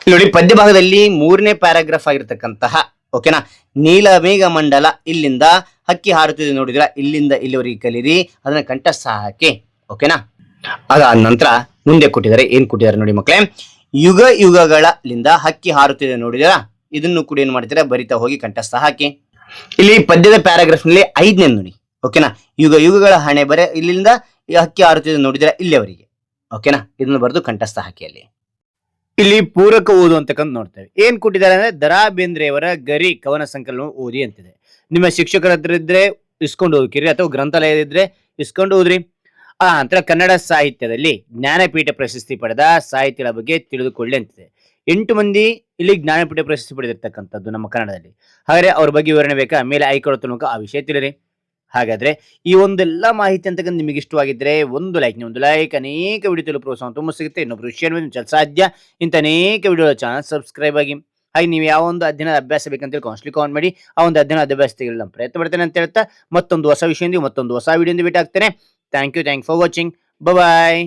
Speaker 1: ಇಲ್ಲಿ ನೋಡಿ, ಪದ್ಯ ಭಾಗದಲ್ಲಿ 3ನೇ ಪ್ಯಾರಾಗ್ರಾಫ್ ಆಗಿರ್ತಕ್ಕಂತಹ ಓಕೆನಾ, ನೀಲ ಮೇಘ ಮಂಡಲ, ಇಲ್ಲಿಂದ ಹಕ್ಕಿ ಹಾರುತ್ತದೆ ನೋಡಿದಿರಾ, ಇಲ್ಲಿಂದ ಇಲ್ಲಿವರೆಗೆ ಕಲೀರಿ, ಅದನ್ನ ಕಂಠಸ್ಥ ಹಾಕಿ. ಓಕೆನಾ, ಅದಾದ ನಂತರ ಮುಂದೆ ಏನ್ ಕೊಟ್ಟಿದ್ದಾರೆ ನೋಡಿ ಮಕ್ಕಳೇ, ಯುಗ ಯುಗಗಳಿಂದ ಹಕ್ಕಿ ಹಾರುತ್ತಿದೆ ನೋಡಿದಿರಾ, ಇದನ್ನು ಕೂಡ ಏನ್ ಮಾಡ್ತೀರಾ ಬರಿತಾ ಹೋಗಿ ಕಂಠಸ್ಥ ಹಾಕಿ. ಇಲ್ಲಿ ಪದ್ಯದ ಪ್ಯಾರಾಗ್ರಾಫ್ ನಲ್ಲಿ 5ನೇ ನೋಡಿ. ಓಕೆನಾ, ಯುಗ ಯುಗಗಳ ಹಣೆ ಬರೆ, ಇಲ್ಲಿಂದ ಹಕ್ಕಿ ಹಾರುತ್ತಿದೆ ನೋಡಿದಿರಾ ಇಲ್ಲಿವರೆಗೆ. ಓಕೆನಾ, ಇದನ್ನು ಬರೆದು ಕಂಠಸ್ಥ ಹಾಕಿ. ಇಲ್ಲಿ ಪೂರಕ ಓದು ಅಂತಕ್ಕಂಥ ನೋಡ್ತೇವೆ. ಏನ್ ಕೊಟ್ಟಿದ್ದಾರೆ ಅಂದ್ರೆ ದರಾ ಬೇಂದ್ರೆಯವರ ಗರಿ ಕವನ ಸಂಕಲನ ಓದಿ ಅಂತಿದೆ. ನಿಮ್ಮ ಶಿಕ್ಷಕರ ಹತ್ರ ಇದ್ರೆ ಇಸ್ಕೊಂಡು ಓದ್ಕಿರಿ, ಅಥವಾ ಗ್ರಂಥಾಲಯ ಇದ್ರೆ ಇಸ್ಕೊಂಡು ಓದ್ರಿ. ನಂತರ ಕನ್ನಡ ಸಾಹಿತ್ಯದಲ್ಲಿ ಜ್ಞಾನಪೀಠ ಪ್ರಶಸ್ತಿ ಪಡೆದ ಸಾಹಿತ್ಯಗಳ ಬಗ್ಗೆ ತಿಳಿದುಕೊಳ್ಳಿ ಅಂತಿದೆ. 8 ಮಂದಿ ಇಲ್ಲಿ ಜ್ಞಾನಪೀಠ ಪ್ರಶಸ್ತಿ ಪಡೆದಿರ್ತಕ್ಕಂಥದ್ದು ನಮ್ಮ ಕನ್ನಡದಲ್ಲಿ. ಹಾಗಾದ್ರೆ ಅವ್ರ ಬಗ್ಗೆ ವಿವರಣೆ ಬೇಕಾ, ಮೇಲೆ ಆಯ್ಕೊಳ್ಳೋ ಮೂಲಕ ಆ ವಿಷಯ ತಿಳಿರಿ. ಹಾಗಾದ್ರೆ ಈ ಒಂದೆಲ್ಲ ಮಾಹಿತಿ ಅಂತಕ್ಕಂಥ ನಿಮಗೆ ಇಷ್ಟವಾಗಿದ್ರೆ ಒಂದು ಲೈಕ್, ಅನೇಕ ವಿಡಿಯೋ ಪ್ರೋತ್ಸಾಹ ತುಂಬ ಸಿಗುತ್ತೆ. ಇನ್ನೊಬ್ರು ವಿಷಯ ಸಾಧ್ಯ ಇಂಥ ಅನೇಕ ವಿಡಿಯೋ ಚಾನಲ್ ಸಬ್ಸ್ಕ್ರೈಬ್ ಆಗಿ. ಹಾಗೆ ನೀವು ಯಾವ ಒಂದು ಅಧ್ಯಯನದ ಅಭ್ಯಾಸ ಬೇಕಂತೇಳಿ ಕಾನ್ಸ್ಟ್ಲಿ ಕಾಮೆಂಟ್ ಮಾಡಿ. ಆ ಒಂದು ಅಧ್ಯಯನದ ಅಭ್ಯಾಸ ತೆಗೆಯಲು ನಾನು ಪ್ರಯತ್ನ ಪಡ್ತೇನೆ ಅಂತ ಹೇಳ್ತಾ ಮತ್ತೊಂದು ಹೊಸ ವಿಷಯದಿಂದ ಮತ್ತೊಂದು ಹೊಸ ವಿಡಿಯೋ ಭೇಟಿ ಆಗ್ತೇನೆ. Thank you for watching. Bye.